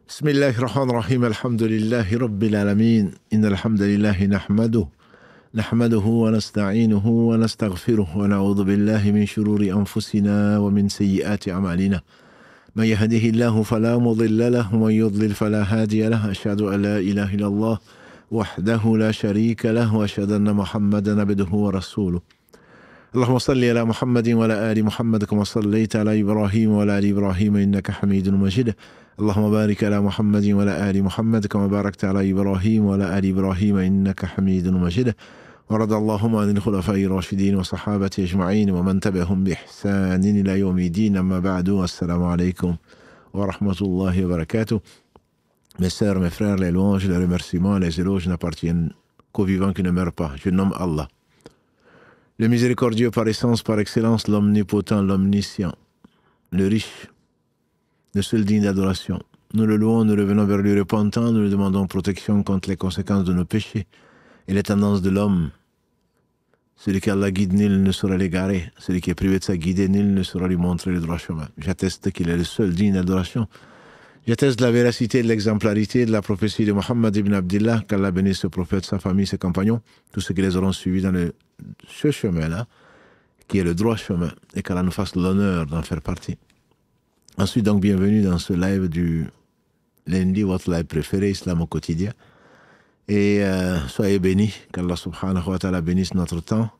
بسم الله الرحمن الرحيم الحمد لله رب العالمين إن الحمد لله نحمده ونستعينه ونستغفره ونعوذ بالله من شرور أنفسنا ومن سيئات أعمالنا من يهده الله فلا مضل له ومن يضلل فلا هادي له أشهد أن لا إله إلا الله وحده لا شريك له وأشهد أن محمدا عبده ورسوله اللهم صل على محمد وعلى آل محمد كما صليت على إبراهيم وعلى آل إبراهيم إنك حميد مجيد اللهم بارك على محمد وعلى آل محمد كما باركت على إبراهيم وعلى آل إبراهيم إنك حميد مجيد ورضى اللهم عن الخلفاء الراشدين وصحابة أجمعين ومن تبعهم بإحسان إلى يوم الدين أما بعد السلام عليكم ورحمة الله وبركاته. Mes sœurs, mes frères, les louanges, les remerciements, les éloges n'appartiennent qu'au vivant qui ne meurt pas. Je nomme Allah. Le miséricordieux par essence, par excellence, l'omnipotent, l'omniscient, le riche, le seul digne d'adoration. Nous le louons, nous revenons vers lui repentant, nous lui demandons protection contre les conséquences de nos péchés et les tendances de l'homme. Celui qu'Allah guide, nul ne saura l'égarer. Celui qui est privé de sa guidée, nul ne saura lui montrer le droit chemin. J'atteste qu'il est le seul digne d'adoration. J'atteste de la véracité et de l'exemplarité de la prophétie de Muhammad ibn Abdillah, qu'Allah bénisse ce prophète, sa famille, ses compagnons, tous ceux qui les auront suivis dans ce chemin-là, qui est le droit chemin, et qu'Allah nous fasse l'honneur d'en faire partie. Ensuite, donc, bienvenue dans ce live du lundi, votre live préféré, Islam au quotidien. Et soyez bénis, qu'Allah subhanahu wa ta'ala bénisse notre temps.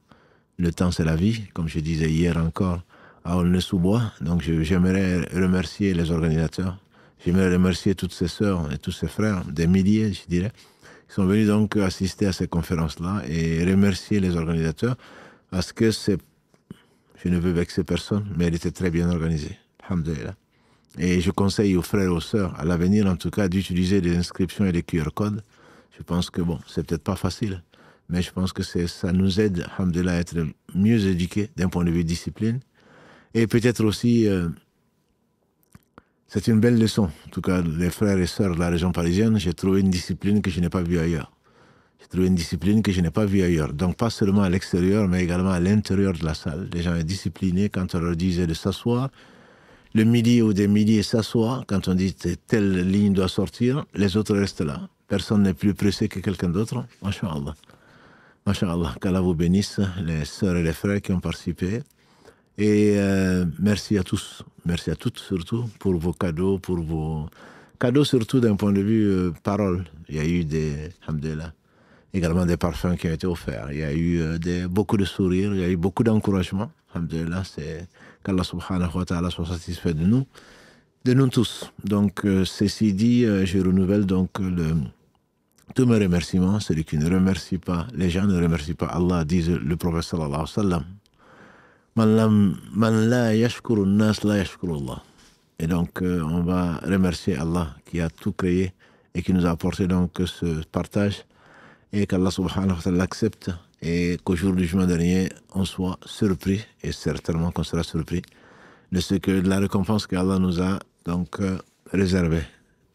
Le temps, c'est la vie, comme je disais hier encore à Aulnay-sous-Bois. Donc, j'aimerais remercier les organisateurs. J'aimerais remercier toutes ces sœurs et tous ces frères, des milliers, je dirais, qui sont venus donc assister à ces conférences-là et remercier les organisateurs parce que je ne veux vexer personne, mais elle était très bien organisée. Alhamdulillah. Et je conseille aux frères et aux sœurs, à l'avenir en tout cas, d'utiliser des inscriptions et des QR codes. Je pense que bon, c'est peut-être pas facile, mais je pense que ça nous aide, alhamdulillah, à être mieux éduqués d'un point de vue discipline. Et peut-être aussi, c'est une belle leçon. En tout cas, les frères et sœurs de la région parisienne, j'ai trouvé une discipline que je n'ai pas vue ailleurs. J'ai trouvé une discipline que je n'ai pas vue ailleurs. Donc, pas seulement à l'extérieur, mais également à l'intérieur de la salle. Les gens sont disciplinés quand on leur disait de s'asseoir. Le millier ou des milliers s'assoient. Quand on dit que telle ligne doit sortir, les autres restent là. Personne n'est plus pressé que quelqu'un d'autre. Masha'Allah. Masha'Allah. Qu'Allah vous bénisse, les sœurs et les frères qui ont participé. Et merci à tous, merci à toutes surtout pour vos cadeaux, surtout d'un point de vue parole. Il y a eu alhamdulillah, également des parfums qui ont été offerts. Il y a eu beaucoup de sourires, il y a eu beaucoup d'encouragement. Alhamdulillah, c'est qu'Allah subhanahu wa ta'ala soit satisfait de nous tous. Donc, ceci dit, je renouvelle donc tous mes remerciements. Celui qui ne remercie pas, les gens ne remercient pas Allah, dit le prophète sallallahu alayhi wa sallam. Man la yashkuru nas la yashkuru Allah. Et donc, on va remercier Allah qui a tout créé et qui nous a apporté donc ce partage et qu'Allah subhanahu wa ta'ala l'accepte et qu'au jour du jugement dernier, on soit surpris et certainement qu'on sera surpris de la récompense qu'Allah nous a donc réservée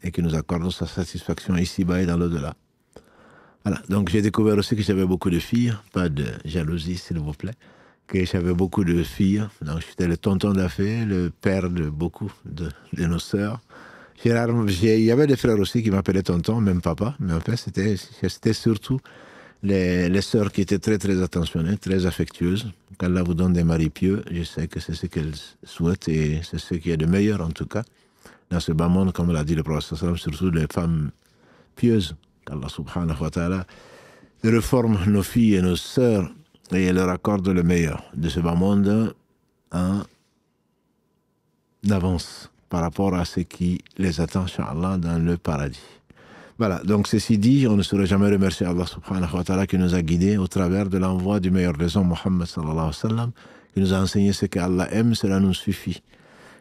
et qui nous accorde sa satisfaction ici-bas et dans l'au-delà. Voilà, donc j'ai découvert aussi que j'avais beaucoup de filles, pas de jalousie s'il vous plaît, que j'avais beaucoup de filles, donc j'étais le tonton d'affaires, le père de beaucoup de nos sœurs. Il y avait des frères aussi qui m'appelaient tonton, même papa, mais en fait c'était surtout les sœurs qui étaient très très attentionnées, très affectueuses. Qu'Allah vous donne des maris pieux, je sais que c'est ce qu'elles souhaitent et c'est ce qu'il y a de meilleur en tout cas dans ce bas monde, comme l'a dit le prophète, surtout les femmes pieuses. Qu'Allah subhanahu wa ta'ala reforme nos filles et nos sœurs et leur accorde le meilleur de ce bas monde en avance par rapport à ce qui les attend, Inch'Allah, dans le paradis. Voilà, donc ceci dit, on ne saurait jamais remercier Allah subhanahu wa ta'ala qui nous a guidés au travers de l'envoi du meilleur des hommes, Muhammad sallallahu alayhi wa sallam, qui nous a enseigné ce qu'Allah aime, cela nous suffit.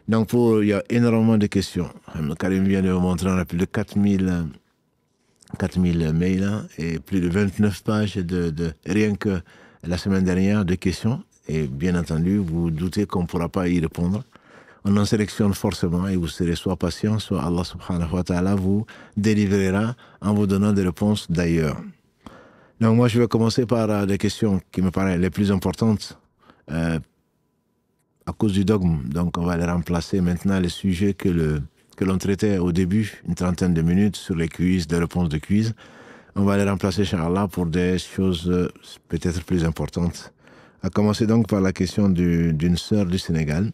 Donc il y a énormément de questions. Karim vient de vous montrer, on a plus de 4000 mails et plus de 29 pages rien que la semaine dernière de questions. Et bien entendu, vous doutez qu'on ne pourra pas y répondre. On en sélectionne forcément et vous serez soit patient, soit Allah subhanahu wa ta'ala vous délivrera en vous donnant des réponses d'ailleurs. Donc moi, je vais commencer par les questions qui me paraissent les plus importantes à cause du dogme. Donc on va les remplacer maintenant les sujets que que l'on traitait au début, une trentaine de minutes sur les quiz, des réponses de quiz. On va les remplacer, Inch'Allah, pour des choses peut-être plus importantes. À commencer donc par la question d'une sœur du Sénégal.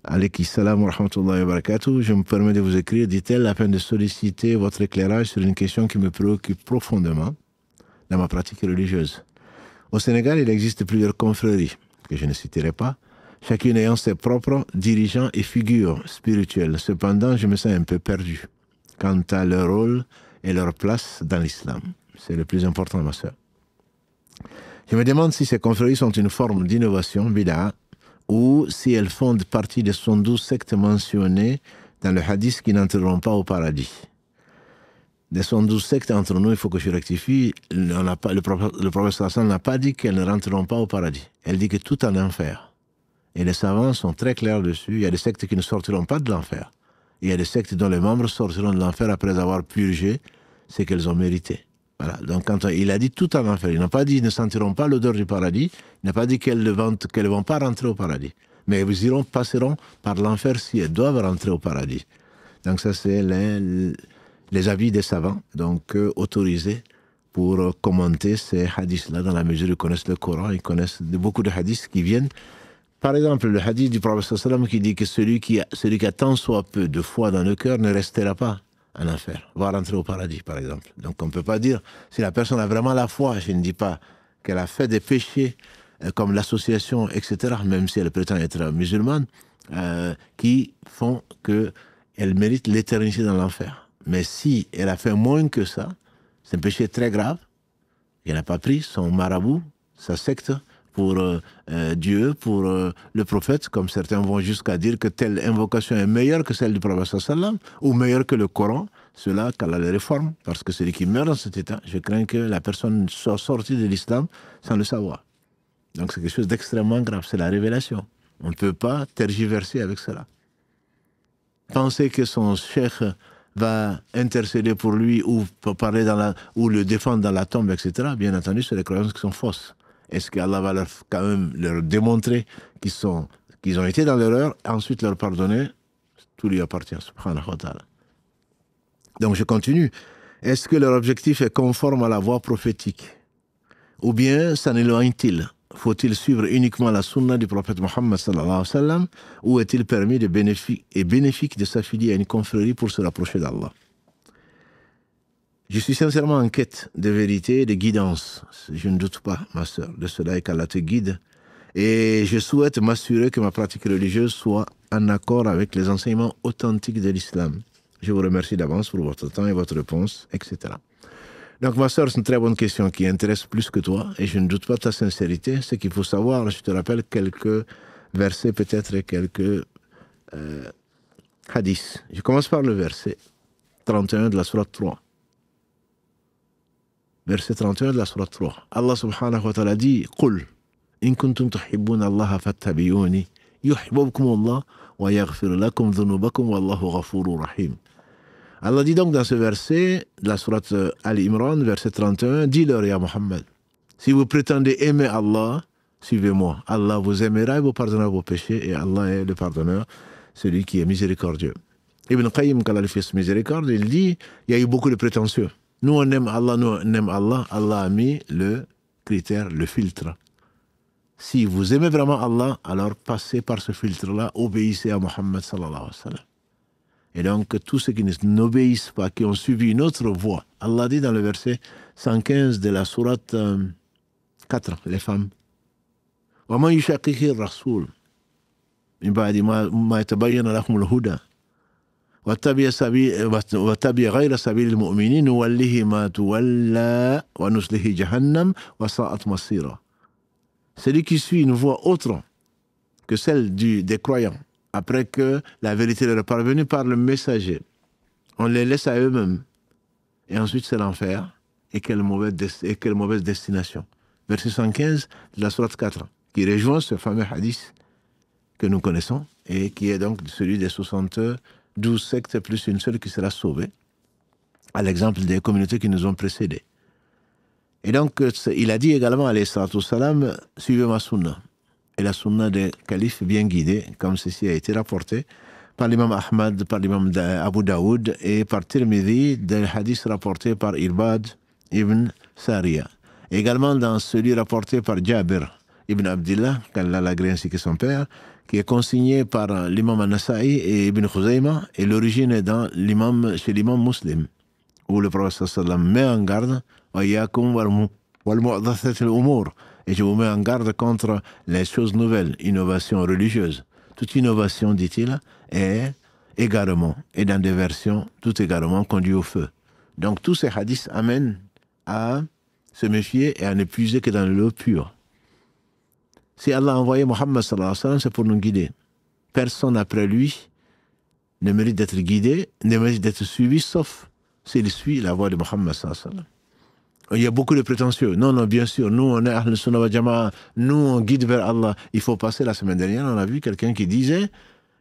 Alayki salam wa rahmatullahi wa barakatuh. Je me permets de vous écrire, dit-elle, afin de solliciter votre éclairage sur une question qui me préoccupe profondément dans ma pratique religieuse. Au Sénégal, il existe plusieurs confréries, que je ne citerai pas, chacune ayant ses propres dirigeants et figures spirituelles. Cependant, je me sens un peu perdu quant à leur rôle et leur place dans l'islam. C'est le plus important, ma sœur. Je me demande si ces confréries sont une forme d'innovation, bid'a, ou si elles font partie des 112 sectes mentionnées dans le hadith qui n'entreront pas au paradis. Des 112 sectes entre nous, il faut que je rectifie, le prophète n'a pas dit qu'elles ne rentreront pas au paradis. Elle dit que tout en enfer. Et les savants sont très clairs dessus. Il y a des sectes qui ne sortiront pas de l'enfer. Il y a des sectes dont les membres sortiront de l'enfer après avoir purgé ce qu'elles ont mérité. Voilà. Donc quand il a dit tout en enfer, il n'a pas dit qu'ils ne sentiront pas l'odeur du paradis, il n'a pas dit qu'elles ne vont pas rentrer au paradis. Mais elles passeront par l'enfer si elles doivent rentrer au paradis. Donc ça c'est les avis des savants, donc autorisés pour commenter ces hadiths-là dans la mesure où ils connaissent le Coran, ils connaissent beaucoup de hadiths qui viennent. Par exemple, le hadith du prophète sallam qui dit que celui qui a tant soit peu de foi dans le cœur ne restera pas en enfer, va rentrer au paradis, par exemple. Donc on ne peut pas dire, si la personne a vraiment la foi, je ne dis pas qu'elle a fait des péchés comme l'association, etc., même si elle prétend être musulmane, qui font qu'elle mérite l'éternité dans l'enfer. Mais si elle a fait moins que ça, c'est un péché très grave, elle n'a pas pris son marabout, sa secte, pour Dieu, pour le prophète, comme certains vont jusqu'à dire que telle invocation est meilleure que celle du prophète sallam, ou meilleure que le Coran, cela qu'Allah les réforme, parce que celui qui meurt dans cet état, je crains que la personne soit sortie de l'islam sans le savoir. Donc c'est quelque chose d'extrêmement grave, c'est la révélation. On ne peut pas tergiverser avec cela. Penser que son cheikh va intercéder pour lui ou parler ou le défendre dans la tombe, etc., bien entendu, c'est des croyances qui sont fausses. Est-ce qu'Allah va quand même leur démontrer qu'ils ont été dans l'erreur, ensuite leur pardonner? Tout lui appartient, subhanahu wa ta'ala. Donc je continue. Est-ce que leur objectif est conforme à la voie prophétique? Ou bien s'en éloigne-t-il? Faut-il suivre uniquement la sunna du prophète Mohammed sallallahu alayhi wa sallam, ou est-il permis et bénéfique de s'affilier à une confrérie pour se rapprocher d'Allah? Je suis sincèrement en quête de vérité et de guidance. Je ne doute pas, ma sœur, de cela et qu'Allah te guide. Et je souhaite m'assurer que ma pratique religieuse soit en accord avec les enseignements authentiques de l'islam. Je vous remercie d'avance pour votre temps et votre réponse, etc. Donc, ma sœur, c'est une très bonne question qui intéresse plus que toi et je ne doute pas de ta sincérité. Ce qu'il faut savoir, je te rappelle quelques versets, peut-être et quelques hadiths. Je commence par le verset 31 de la sourate 3. Verset 31 de la sourate 3. Allah subhanahu wa ta'ala dit Qul, in kuntum tuhibbuna Allah fattabi'uni, yuhibbukum Allah wa yaghfir lakum dhunubakum wallahu ghafurur rahim. Allah dit donc dans ce verset, de la sourate Al-Imran, verset 31, dis-leur, ya Muhammad, si vous prétendez aimer Allah, suivez-moi. Allah vous aimera et vous pardonnera vos péchés, et Allah est le pardonneur, celui qui est miséricordieux. Ibn Qayyim, quand il a fait ce miséricorde, il dit, il y a eu beaucoup de prétentieux. Nous on aime Allah, Allah a mis le critère, le filtre. Si vous aimez vraiment Allah, alors passez par ce filtre-là, obéissez à Muhammad sallallahu alayhi wa sallam. Et donc, tous ceux qui n'obéissent pas, qui ont suivi une autre voie, Allah dit dans le verset 115 de la sourate 4, les femmes, وَمَنْ يُشَاقِقِ الرَّسُولِ مِنْ بَعْدِ مَا يَتَبَيَّنَ لَهُمُ الْهُدَى وَاتَّبِعَ غَيْرَ سَبِيلِ الْمُؤْمِنِينَ نُوَلِّهِ مَا تُوَلَّى وَنُصْلِهِ جَهَنَّمَ وَسَاءَتْ مَصِيرًا. Celui qui suit une voie autre que celle des croyants, après que la vérité leur est parvenue par le messager, on les laisse à eux-mêmes. Et ensuite, c'est l'enfer. Et quelle mauvaise destination. Verset 115 de la sourate 4, qui rejoint ce fameux hadith que nous connaissons, et qui est donc celui des 72 sectes plus une seule qui sera sauvée, à l'exemple des communautés qui nous ont précédés. Et donc, il a dit également, alayhi salatu wassalam, suivez ma sunna. Et la sunna des califes bien guidés, comme ceci a été rapporté par l'imam Ahmad, par l'imam Abu Daoud et par Tirmidhi, des hadiths rapportés par Irbad ibn Sariya. Également dans celui rapporté par Jabir ibn Abdillah, qu'Allah l'agrée ainsi que son père, qui est consigné par l'imam An-Nasa'i et Ibn Khuzayma, et l'origine est chez l'imam Muslim, où le prophète sallam met en garde وَإِيَّاكُمْ وَالْمُحْدَثَاتِ الْأُمُورِ, et je vous mets en garde contre les choses nouvelles, innovations religieuses. Toute innovation, dit-il, est égarement, et dans des versions, tout égarement conduit au feu. Donc tous ces hadiths amènent à se méfier et à ne puiser que dans l'eau pure. Si Allah a envoyé Muhammad sallallahu alayhi wa sallam, c'est pour nous guider. Personne après lui ne mérite d'être guidé, ne mérite d'être suivi, sauf s'il suit la voie de Muhammad sallallahu alayhi wa sallam. Il y a beaucoup de prétentieux. Non, non, bien sûr, nous on est Ahl Sunnah wa Jama'a, nous on guide vers Allah. Il faut passer, la semaine dernière, on a vu quelqu'un qui disait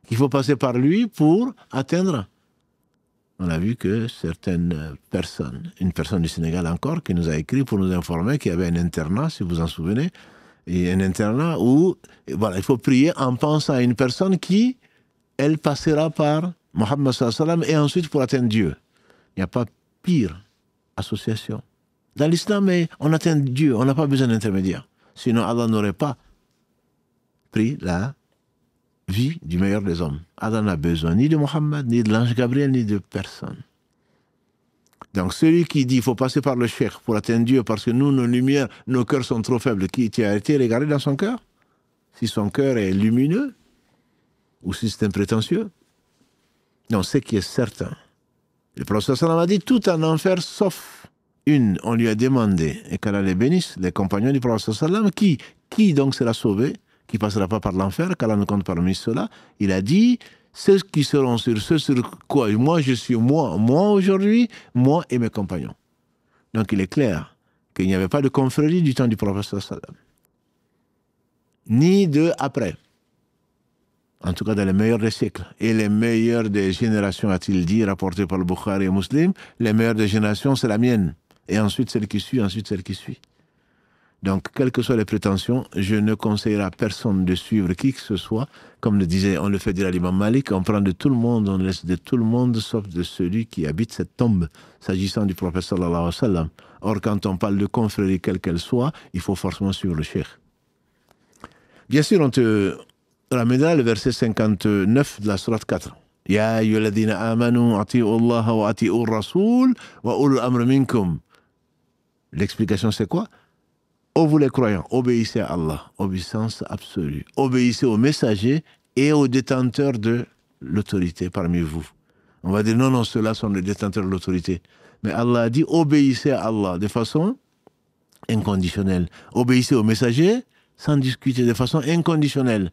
qu'il faut passer par lui pour atteindre. On a vu que certaines personnes, une personne du Sénégal encore, qui nous a écrit pour nous informer qu'il y avait un internat, si vous vous en souvenez, et un internat où voilà, il faut prier en pensant à une personne qui, elle passera par Muhammad sallallahu alayhi wa sallam et ensuite pour atteindre Dieu. Il n'y a pas pire association. Dans l'islam, on atteint Dieu, on n'a pas besoin d'intermédiaire. Sinon, Allah n'aurait pas pris la vie du meilleur des hommes. Allah n'a besoin ni de Muhammad, ni de l'ange Gabriel, ni de personne. Donc celui qui dit qu'il faut passer par le cheikh pour atteindre Dieu parce que nous, nos lumières, nos cœurs sont trop faibles, tu as été regardé dans son cœur? Si son cœur est lumineux, ou si c'est un prétentieux? Non, ce qui est certain. Le prophète sallallahu alayhi wa sallam a dit tout en enfer sauf une. On lui a demandé, et qu'Allah les bénisse, les compagnons du prophète sallallahu alayhi wa sallam, qui donc sera sauvé, qui ne passera pas par l'enfer, qu'Allah nous compte parmi ceux-là? Il a dit ceux qui seront sur ce sur quoi moi je suis, moi aujourd'hui, moi et mes compagnons. Donc il est clair qu'il n'y avait pas de confrérie du temps du prophète sallallahu alayhi wa sallam, ni de après. En tout cas dans les meilleurs des siècles. Et les meilleures des générations, a-t-il dit, rapporté par le Bukhari et Muslim, les meilleures des générations, c'est la mienne. Et ensuite celle qui suit, ensuite celle qui suit. Donc, quelles que soient les prétentions, je ne conseillerais à personne de suivre qui que ce soit. Comme le disait, on le fait dire à l'imam Malik, on prend de tout le monde, on laisse de tout le monde, sauf de celui qui habite cette tombe, s'agissant du prophète sallallahu alayhi wa sallam. Or, quand on parle de confrérie, quelle qu'elle soit, il faut forcément suivre le cheikh. Bien sûr, on te ramènera le verset 59 de la sourate 4. Ya ayyuhalladhina amanu ati'u Allah wa ati'u rasoul wa ulul amri minkum. L'explication c'est quoi? Ô vous les croyants, obéissez à Allah, obéissance absolue. Obéissez aux messagers et aux détenteurs de l'autorité parmi vous. On va dire non, non, ceux-là sont les détenteurs de l'autorité. Mais Allah a dit obéissez à Allah de façon inconditionnelle. Obéissez aux messagers sans discuter, de façon inconditionnelle.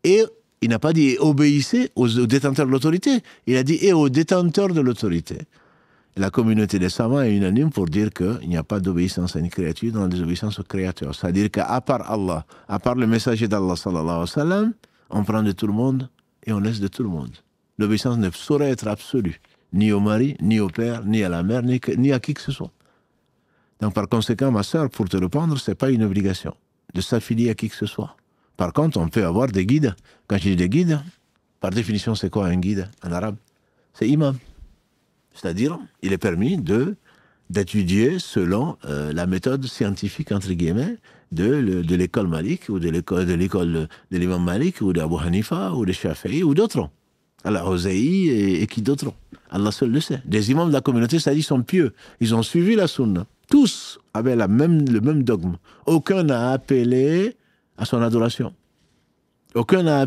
Et il n'a pas dit obéissez aux détenteurs de l'autorité, il a dit et aux détenteurs de l'autorité. La communauté des savants est unanime pour dire qu'il n'y a pas d'obéissance à une créature dans la désobéissance au Créateur. C'est-à-dire qu'à part Allah, à part le messager d'Allah, sallallahu alayhi wa sallam, on prend de tout le monde et on laisse de tout le monde. L'obéissance ne saurait être absolue, ni au mari, ni au père, ni à la mère, ni à qui que ce soit. Donc par conséquent, ma sœur, pour te répondre, ce n'est pas une obligation de s'affilier à qui que ce soit. Par contre, on peut avoir des guides. Quand je dis des guides, par définition, c'est quoi un guide en arabe? C'est imam. C'est-à-dire, il est permis d'étudier selon la méthode scientifique, entre guillemets, de l'école Malik, ou de l'école de l'imam Malik, ou d'Abu Hanifa, ou de Shafi'i, ou d'autres. Allah Ozaï et qui d'autres. Allah seul le sait. Des imams de la communauté, c'est-à-dire, sont pieux. Ils ont suivi la sunna. Tous avaient le même dogme. Aucun n'a appelé à son adoration. Aucun n'a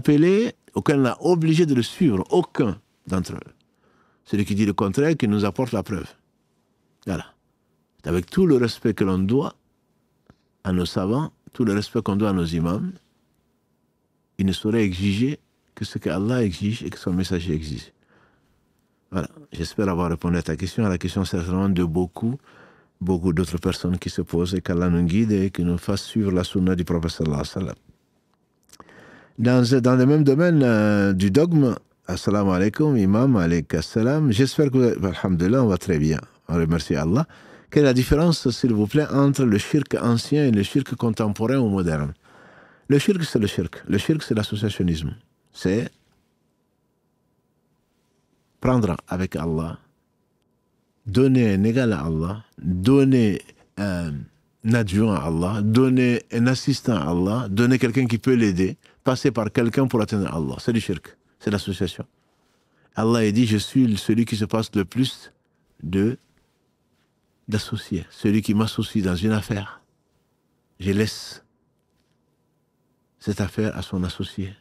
obligé de le suivre. Aucun d'entre eux. Celui qui dit le contraire, qui nous apporte la preuve. Voilà. Avec tout le respect que l'on doit à nos savants, tout le respect qu'on doit à nos imams, il ne saurait exiger que ce qu'Allah exige et que son messager exige. Voilà. J'espère avoir répondu à ta question, à la question certainement de beaucoup d'autres personnes qui se posent, et qu'Allah nous guide et qu'il nous fasse suivre la sunna du prophète sallallahu alayhi wa sallam. Dans le même domaine du dogme, assalamu alaikum, imam, alaikum assalam. J'espère que, alhamdulillah, on va très bien. On remercie Allah. Quelle est la différence, s'il vous plaît, entre le shirk ancien et le shirk contemporain ou moderne? Le shirk, c'est le shirk. Le shirk, c'est l'associationnisme. C'est prendre avec Allah, donner un égal à Allah, donner un adjoint à Allah, donner un assistant à Allah, donner quelqu'un qui peut l'aider, passer par quelqu'un pour atteindre Allah. C'est du shirk, c'est l'association. Allah a dit, je suis celui qui se passe le plus d'associés, celui qui m'associe dans une affaire. Je laisse cette affaire à son associé.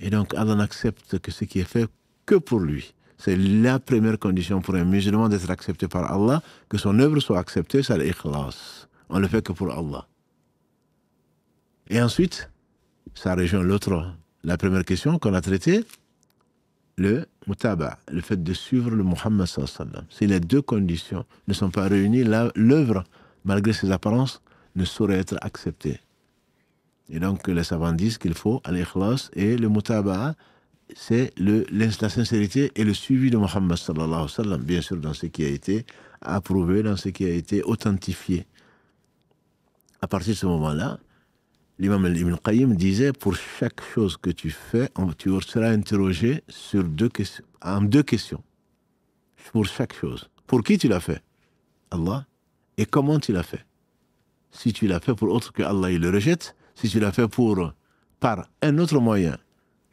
Et donc Allah n'accepte que ce qui est fait que pour lui. C'est la première condition pour un musulman d'être accepté par Allah, que son œuvre soit acceptée, c'est l'ikhlas. On ne le fait que pour Allah. Et ensuite, ça rejoint la première question qu'on a traitée, le mutaba, le fait de suivre le Muhammad sallallahu alayhi wa sallam. Si les deux conditions ne sont pas réunies, l'œuvre, malgré ses apparences, ne saurait être acceptée. Et donc, les savants disent qu'il faut al-ikhlas et le mutaba, c'est la sincérité et le suivi de Muhammad sallallahu alayhi wa sallam, bien sûr dans ce qui a été approuvé, dans ce qui a été authentifié. À partir de ce moment-là, l'imam Ibn Qayyim disait, pour chaque chose que tu fais, tu seras interrogé en deux questions. Pour chaque chose. Pour qui tu l'as fait? Allah. Et comment tu l'as fait? Si tu l'as fait pour autre que Allah, il le rejette. Si tu l'as fait par un autre moyen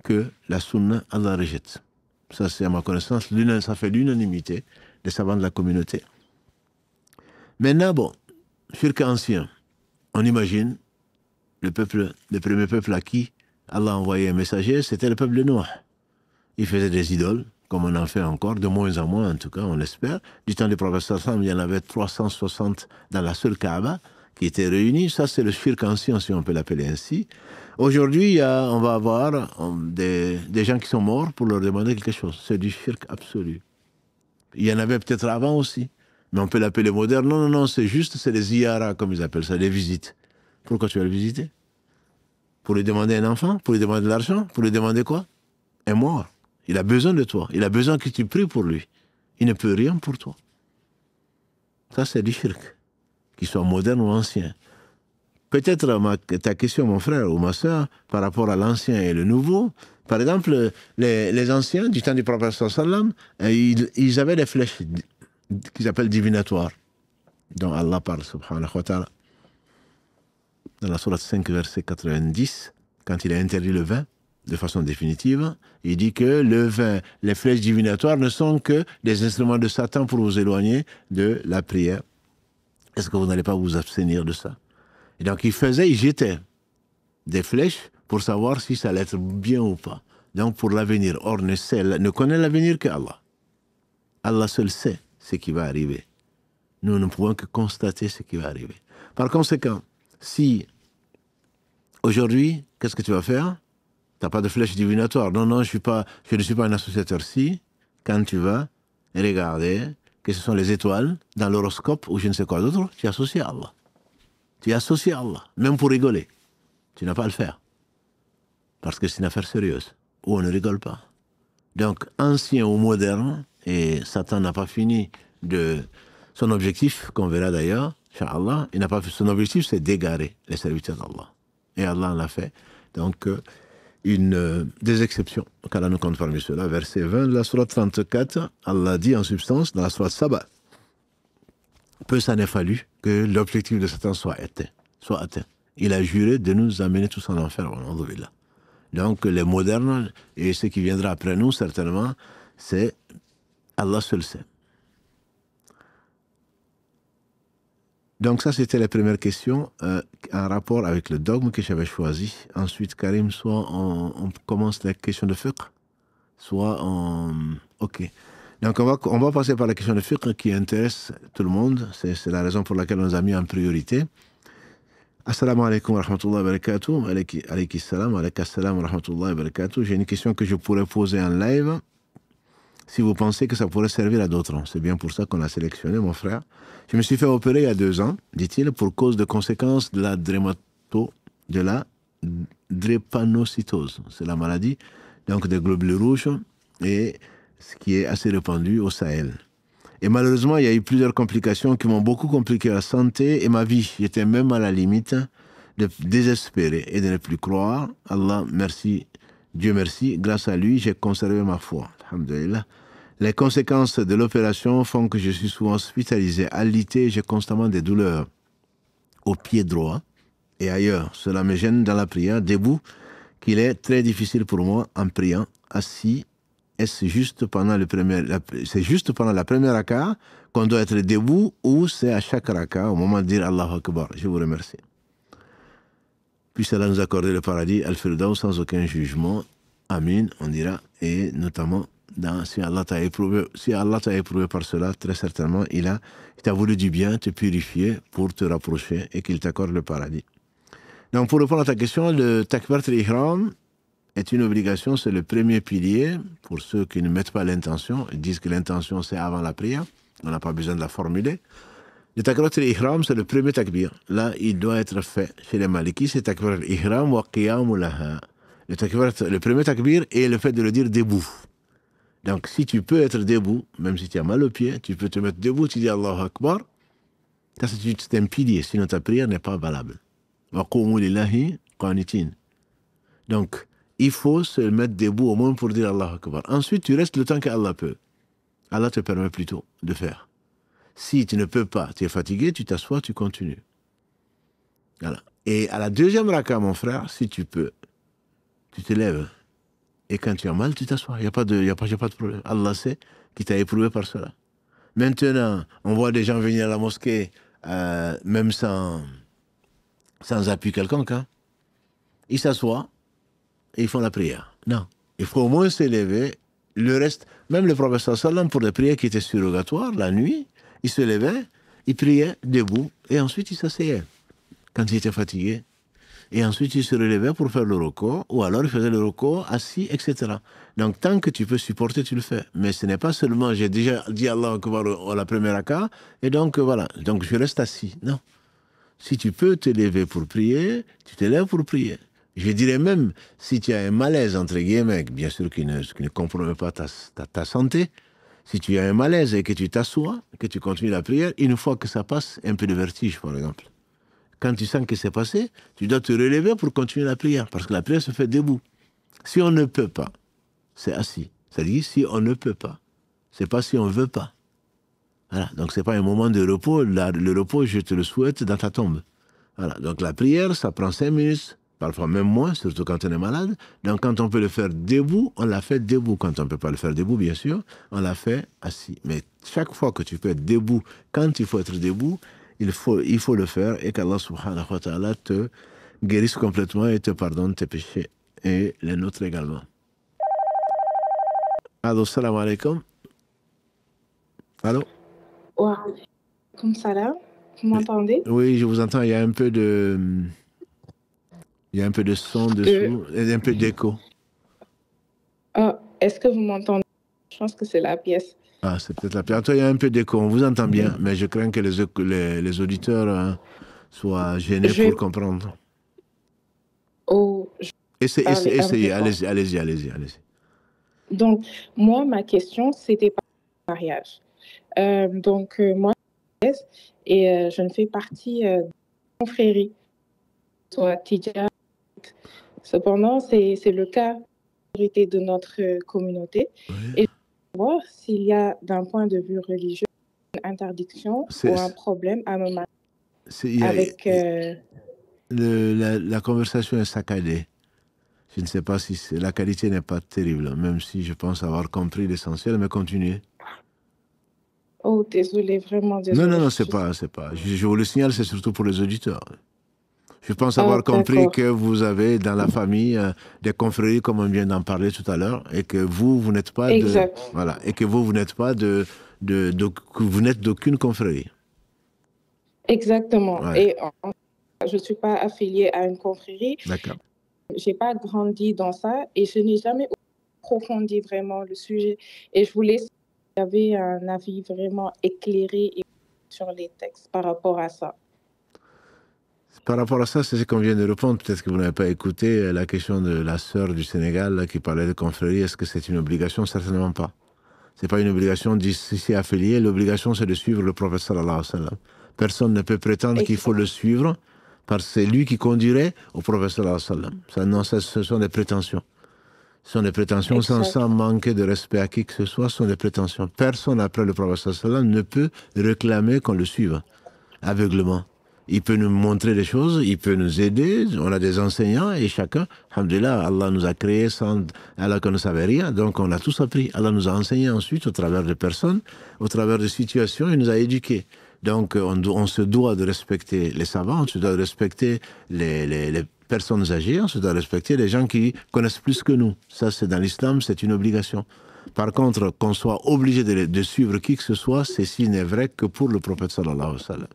que la sunna, Allah rejette. Ça, c'est à ma connaissance, ça fait l'unanimité des savants de la communauté. Maintenant, bon, shirk ancien, on imagine le premier peuple à qui Allah a envoyé un messager, c'était le peuple de Noé. Il faisait des idoles, comme on en fait encore, de moins en moins en tout cas, on l'espère. Du temps du prophète sallam, il y en avait 360 dans la seule Kaaba qui étaient réunis. Ça, c'est le shirk ancien, si on peut l'appeler ainsi. Aujourd'hui, on va avoir des gens qui sont morts pour leur demander quelque chose. C'est du shirk absolu. Il y en avait peut-être avant aussi, mais on peut l'appeler moderne. Non, c'est les ziyara, comme ils appellent ça, les visites. Pourquoi tu vas le visiter? Pour lui demander un enfant? Pour lui demander de l'argent? Pour lui demander quoi? Un mort. Il a besoin de toi. Il a besoin que tu pries pour lui. Il ne peut rien pour toi. Ça, c'est du shirk. Qu'il soit moderne ou ancien. Peut-être ta question, mon frère ou ma soeur, par rapport à l'ancien et le nouveau. Par exemple, les anciens, du temps du prophète sallam, ils avaient des flèches qu'ils appellent divinatoires, dont Allah parle, subhanahu wa ta'ala. Dans la sourate 5, verset 90, quand il a interdit le vin de façon définitive, il dit que le vin, les flèches divinatoires ne sont que des instruments de Satan pour vous éloigner de la prière. Est-ce que vous n'allez pas vous abstenir de ça? Et donc il jetait des flèches pour savoir si ça allait être bien ou pas. Donc pour l'avenir. Or, ne connaît l'avenir que Allah. Allah seul sait ce qui va arriver. Nous ne pouvons que constater ce qui va arriver. Par conséquent, si aujourd'hui, qu'est-ce que tu vas faire? Tu n'as pas de flèche divinatoire. Non, je ne suis pas un associateur. Si, quand tu vas regarder que ce sont les étoiles dans l'horoscope ou je ne sais quoi d'autre, tu es associé à Allah. Tu es associé à Allah, même pour rigoler. Tu n'as pas à le faire. Parce que c'est une affaire sérieuse, où on ne rigole pas. Donc, ancien ou moderne, et Satan n'a pas fini de son objectif, qu'on verra d'ailleurs, Inch'Allah, son objectif, c'est d'égarer les serviteurs d'Allah. Et Allah en a fait. Donc, des exceptions, qu'Allah nous compte parmi ceux-là. Verset 20 de la sourate 34, Allah dit en substance, dans la sourate Saba, peu s'en est fallu que l'objectif de Satan soit atteint. Il a juré de nous amener tous en enfer. Donc, les modernes et ce qui viendra après nous, certainement, c'est Allah seul sait. Donc ça, c'était la première question en rapport avec le dogme que j'avais choisi. Ensuite, Karim, soit on commence la question de fiqh, soit on... Ok. Donc on va passer par la question de fiqh qui intéresse tout le monde. C'est la raison pour laquelle on nous a mis en priorité. Assalamu alaikum wa rahmatullahi wa barakatuh. Alayki salam wa rahmatullahi wa barakatuh. J'ai une question que je pourrais poser en live. Si vous pensez que ça pourrait servir à d'autres, c'est bien pour ça qu'on a sélectionné, mon frère. Je me suis fait opérer il y a 2 ans, dit-il, pour cause de conséquences de la drépanocytose. C'est la maladie, donc des globules rouges, et ce qui est assez répandu au Sahel. Et malheureusement, il y a eu plusieurs complications qui m'ont beaucoup compliqué la santé et ma vie. J'étais même à la limite de désespérer et de ne plus croire. Allah, merci, Dieu merci, grâce à lui, j'ai conservé ma foi. Alhamdulillah. Les conséquences de l'opération font que je suis souvent hospitalisé. Alité, j'ai constamment des douleurs au pied droit et ailleurs. Cela me gêne dans la prière. Debout, qu'il est très difficile pour moi en priant. Assis, est-ce juste pendant c'est juste pendant la première raka qu'on doit être debout ou c'est à chaque raka au moment de dire Allahu Akbar? Je vous remercie. Puisse Allah nous accorder le paradis, Al-Firdaus, sans aucun jugement. Amin, on dira. Et notamment, si Allah t'a éprouvé par cela, très certainement, il t'a voulu du bien, te purifier pour te rapprocher et qu'il t'accorde le paradis. Donc, pour répondre à ta question, le takbirat al-ihram est une obligation, c'est le premier pilier pour ceux qui ne mettent pas l'intention. Ils disent que l'intention, c'est avant la prière. On n'a pas besoin de la formuler. Le takbirat al-ihram, c'est le premier takbir. Là, il doit être fait chez les Malikis, c'est takbirat al-ihram wa qiyamu laha. Le premier takbir est le fait de le dire debout. Donc, si tu peux être debout, même si tu as mal au pied, tu peux te mettre debout, tu dis Allahu Akbar. Ça, c'est un pilier, sinon ta prière n'est pas valable. Wa qumu lillahi qanitin. Donc, il faut se mettre debout au moins pour dire Allahu Akbar. Ensuite, tu restes le temps qu'Allah peut. Allah te permet plutôt de faire. Si tu ne peux pas, tu es fatigué, tu t'assois, tu continues. Voilà. Et à la deuxième raka, mon frère, si tu peux, tu te lèves. Et quand tu as mal, tu t'assois. Il n'y a pas de problème. Allah sait qu'il t'a éprouvé par cela. Maintenant, on voit des gens venir à la mosquée, même sans appui quelconque. Hein. Ils s'assoient et ils font la prière. Non. Il faut au moins s'élever. Le reste, même le prophète sallam, pour les prières qui étaient surrogatoires, la nuit, il se levait, il priait debout, et ensuite il s'asseyait quand il était fatigué. Et ensuite il se relevait pour faire le roko, ou alors il faisait le roko assis, etc. Donc tant que tu peux supporter, tu le fais. Mais ce n'est pas seulement, j'ai déjà dit Allah Akbar à la première raka, et donc voilà, donc je reste assis. Non. Si tu peux te lever pour prier, tu te lèves pour prier. Je dirais même, si tu as un malaise, entre guillemets, bien sûr qui ne compromet pas ta santé, si tu as un malaise et que tu t'assois, que tu continues la prière, une fois que ça passe, un peu de vertige, par exemple. Quand tu sens que c'est passé, tu dois te relever pour continuer la prière, parce que la prière se fait debout. Si on ne peut pas, c'est assis. C'est-à-dire, si on ne peut pas, c'est pas si on veut pas. Voilà. Donc, c'est pas un moment de repos. Le repos, je te le souhaite dans ta tombe. Voilà. Donc, la prière, ça prend 5 minutes, parfois même moins, surtout quand on est malade. Donc, quand on peut le faire debout, on l'a fait debout. Quand on ne peut pas le faire debout, bien sûr, on l'a fait assis. Mais chaque fois que tu peux être debout, quand il faut être debout, il faut le faire et qu'Allah subhanahu wa ta'ala te guérisse complètement et te pardonne tes péchés et les nôtres également. Allô, salam alaikum. Allô? Wa comme ça là, vous m'entendez? Oui, je vous entends. Il y a un peu de son dessous et un peu d'écho. Est-ce que vous m'entendez? Je pense que c'est la pièce. Ah, c'est peut-être la pièce. Toi, il y a un peu d'écho. On vous entend bien, mais je crains que les auditeurs soient gênés pour comprendre. Essayez. Allez-y. Donc, moi, ma question, c'était par mariage. Moi, et je ne fais partie de la confrérie, soit Tidja. Cependant, c'est le cas de notre communauté. Oui. Et je veux voir s'il y a, d'un point de vue religieux, une interdiction ou un problème à me marier avec... La conversation est saccadée. Je ne sais pas si la qualité n'est pas terrible, même si je pense avoir compris l'essentiel, mais continuez. Oh, désolé, vraiment désolé. Non, c'est pas. Je vous le signale, c'est surtout pour les auditeurs. Je pense avoir compris que vous avez dans la famille des confréries, comme on vient d'en parler tout à l'heure, et que vous n'êtes pas voilà, et que vous n'êtes pas vous n'êtes d'aucune confrérie. Exactement. Ouais. Et je ne suis pas affiliée à une confrérie. D'accord. Je n'ai pas grandi dans ça et je n'ai jamais approfondi vraiment le sujet. Et je voulais savoir s'il y avait un avis vraiment éclairé sur les textes par rapport à ça. Par rapport à ça, c'est ce qu'on vient de répondre. Peut-être que vous n'avez pas écouté la question de la sœur du Sénégal là, qui parlait de confrérie. Est-ce que c'est une obligation? Certainement pas. Ce n'est pas une obligation d'ici affilié. L'obligation, c'est de suivre le prophète sallallahu alayhi wa sallam. Personne ne peut prétendre qu'il faut le suivre parce que c'est lui qui conduirait au prophète sallallahu alayhi wa sallam. Ça, non, ce sont des prétentions. Ce sont des prétentions sans manquer de respect à qui que ce soit, ce sont des prétentions. Personne après le prophète sallam ne peut réclamer qu'on le suive aveuglement. Il peut nous montrer des choses, il peut nous aider, on a des enseignants et chacun, alhamdoulilah, Allah nous a créés sans Allah qu'on ne savait rien, donc on a tous appris. Allah nous a enseigné ensuite au travers de personnes, au travers de situations, il nous a éduqués. Donc on se doit de respecter les savants, on se doit de respecter les personnes âgées, on se doit respecter les gens qui connaissent plus que nous. Ça, c'est dans l'islam, c'est une obligation. Par contre, qu'on soit obligé de suivre qui que ce soit, ceci n'est vrai que pour le prophète sallallahu alayhi wa sallam.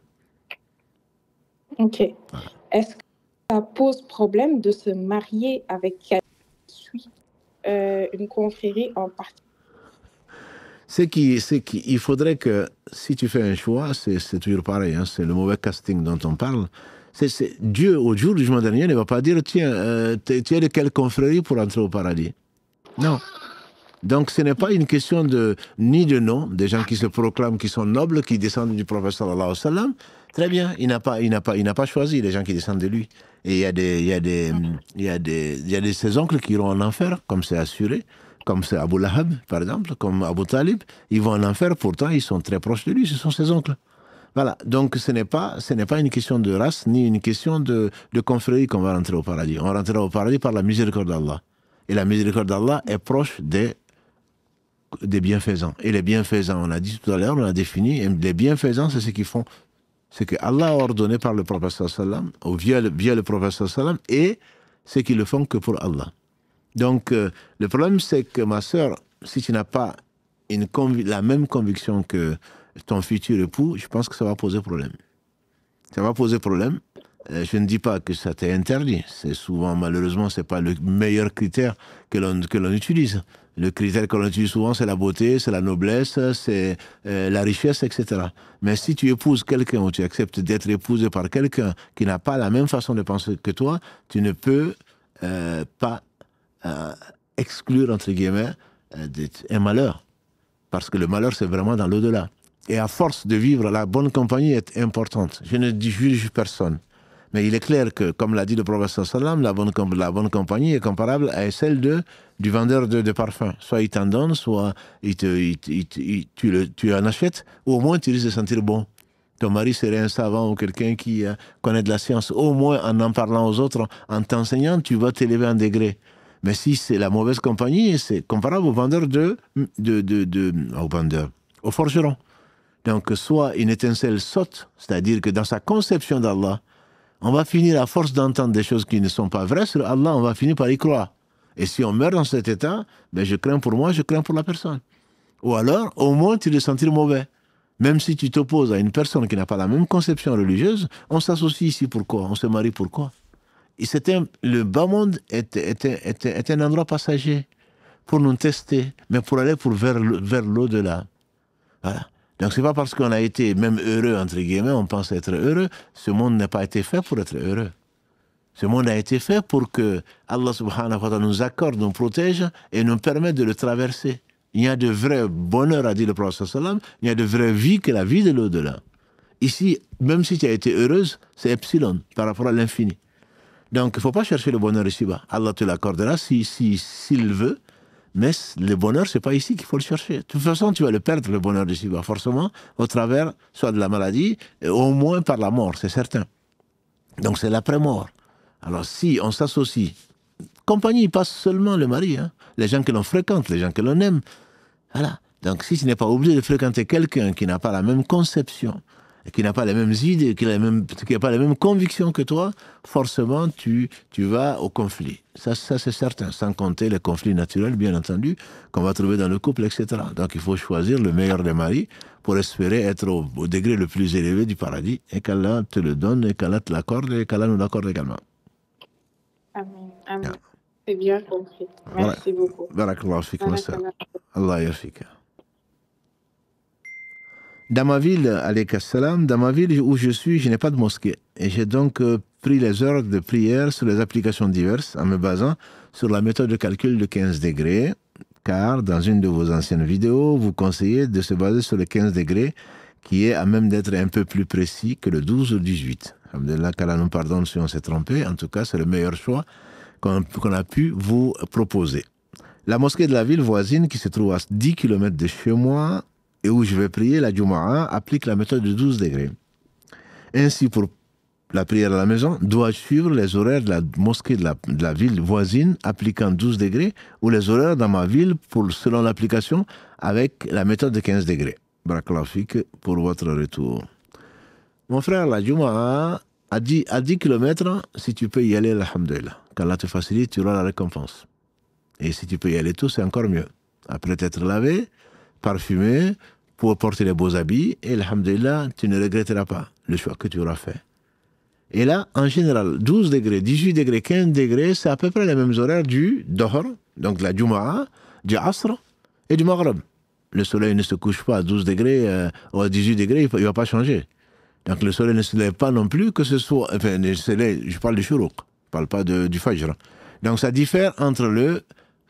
Ok. Voilà. Est-ce que ça pose problème de se marier avec quelqu'un qui suit une confrérie en particulier? Il faudrait que, si tu fais un choix, c'est toujours pareil, hein, c'est le mauvais casting dont on parle. Dieu, au jour du jugement dernier, ne va pas dire, tiens, tu es de quelle confrérie pour entrer au paradis? Non. Donc ce n'est pas une question ni de nom, des gens qui se proclament, qui sont nobles, qui descendent du prophète sallallahu alayhi wa sallam. Très bien, il n'a pas choisi les gens qui descendent de lui. Et il y a ses oncles qui iront en enfer, comme c'est assuré, comme c'est Abu Lahab, par exemple, comme Abu Talib. Ils vont en enfer, pourtant ils sont très proches de lui, ce sont ses oncles. Voilà, donc ce n'est pas une question de race, ni une question de confrérie qu'on va rentrer au paradis. On rentrera au paradis par la miséricorde d'Allah. Et la miséricorde d'Allah est proche des bienfaisants. Et les bienfaisants, on a dit tout à l'heure, on a défini, et les bienfaisants, c'est ce qu'ils font. C'est que Allah a ordonné par le prophète sallam, ou via le prophète sallam, et c'est qu'ils le font que pour Allah. Donc, le problème, c'est que ma sœur, si tu n'as pas la même conviction que ton futur époux, je pense que ça va poser problème. Ça va poser problème. Je ne dis pas que ça t'est interdit. C'est souvent, malheureusement, c'est pas le meilleur critère que l'on utilise. Le critère que l'on utilise souvent, c'est la beauté, c'est la noblesse, c'est la richesse, etc. Mais si tu épouses quelqu'un ou tu acceptes d'être épousé par quelqu'un qui n'a pas la même façon de penser que toi, tu ne peux pas exclure, entre guillemets, un malheur. Parce que le malheur, c'est vraiment dans l'au-delà. Et à force de vivre, la bonne compagnie est importante. Je ne juge personne. Mais il est clair que, comme l'a dit le prophète sallam, la bonne compagnie est comparable à celle du vendeur de parfums. Soit il t'en donne, soit tu en achètes, ou au moins tu risques de sentir bon. Ton mari serait un savant ou quelqu'un qui connaît de la science. Au moins, en parlant aux autres, en t'enseignant, tu vas t'élever en degré. Mais si c'est la mauvaise compagnie, c'est comparable au vendeur au forgeron. Donc, soit une étincelle saute, c'est-à-dire que dans sa conception d'Allah, on va finir à force d'entendre des choses qui ne sont pas vraies sur Allah, on va finir par y croire. Et si on meurt dans cet état, ben je crains pour moi, je crains pour la personne. Ou alors, au moins, tu te sentir mauvais. Même si tu t'opposes à une personne qui n'a pas la même conception religieuse, on s'associe ici pourquoi? On se marie pourquoi? Et le bas monde est un endroit passager pour nous tester, mais pour aller vers l'au-delà. Voilà. Donc c'est pas parce qu'on a été même heureux, entre guillemets, on pense être heureux. Ce monde n'a pas été fait pour être heureux. Ce monde a été fait pour que Allah subhanahu wa ta'ala nous accorde, nous protège et nous permette de le traverser. Il y a de vrais bonheurs, a dit le prophète sallam, il y a de vraies vies que la vie de l'au-delà. Ici, même si tu as été heureuse, c'est epsilon par rapport à l'infini. Donc il ne faut pas chercher le bonheur ici-bas. Allah te l'accordera s'il veut. Mais le bonheur, c'est pas ici qu'il faut le chercher. De toute façon, tu vas le perdre, le bonheur d'ici-bas, forcément, au travers soit de la maladie, et au moins par la mort, c'est certain. Donc c'est l'après-mort. Alors si on s'associe, compagnie, pas seulement le mari, hein, les gens que l'on fréquente, les gens que l'on aime, voilà. Donc si tu n'es pas obligé de fréquenter quelqu'un qui n'a pas la même conception, qui n'a pas les mêmes idées, qui n'a pas les mêmes convictions que toi, forcément, tu vas au conflit. Ça c'est certain, sans compter les conflits naturels, bien entendu, qu'on va trouver dans le couple, etc. Donc, il faut choisir le meilleur des maris pour espérer être au degré le plus élevé du paradis, et qu'Allah te le donne, et qu'Allah te l'accorde, et qu'Allah nous l'accorde également. Amen. Amen. C'est bien compris. Merci beaucoup. Barakallahu fik, ma sœur. Allah yafik. Dans ma ville, alayka salam, dans ma ville où je suis, je n'ai pas de mosquée. Et j'ai donc pris les heures de prière sur les applications diverses en me basant sur la méthode de calcul de 15 degrés. Car dans une de vos anciennes vidéos, vous conseillez de se baser sur le 15 degrés qui est à même d'être un peu plus précis que le 12 ou 18. Alhamdulillah, qu'Allah nous pardonne si on s'est trompé. En tout cas, c'est le meilleur choix qu'on a pu vous proposer. La mosquée de la ville voisine, qui se trouve à 10 km de chez moi, et où je vais prier la Jumu'ah, applique la méthode de 12 degrés. Ainsi, pour la prière à la maison, dois-je suivre les horaires de la mosquée de la ville voisine appliquant 12 degrés ou les horaires dans ma ville selon l'application avec la méthode de 15 degrés. Barakallahu fik pour votre retour. Mon frère, la Jumu'ah, à 10 km, si tu peux y aller, alhamdoulilah. Quand Allah te facilite, tu auras la récompense. Et si tu peux y aller tout, c'est encore mieux. Après t'être lavé, parfumé, pour porter les beaux habits, et alhamdoulilah, tu ne regretteras pas le choix que tu auras fait. Et là, en général, 12 degrés, 18 degrés, 15 degrés, c'est à peu près les mêmes horaires du Dohr, donc de la Jumu'ah, du Asr et du Maghrib. Le soleil ne se couche pas à 12 degrés ou à 18 degrés, il ne va pas changer. Donc le soleil ne se lève pas non plus, que ce soit... Enfin, le soleil, je parle du Shuruq, je ne parle pas du Fajr. Donc ça diffère entre le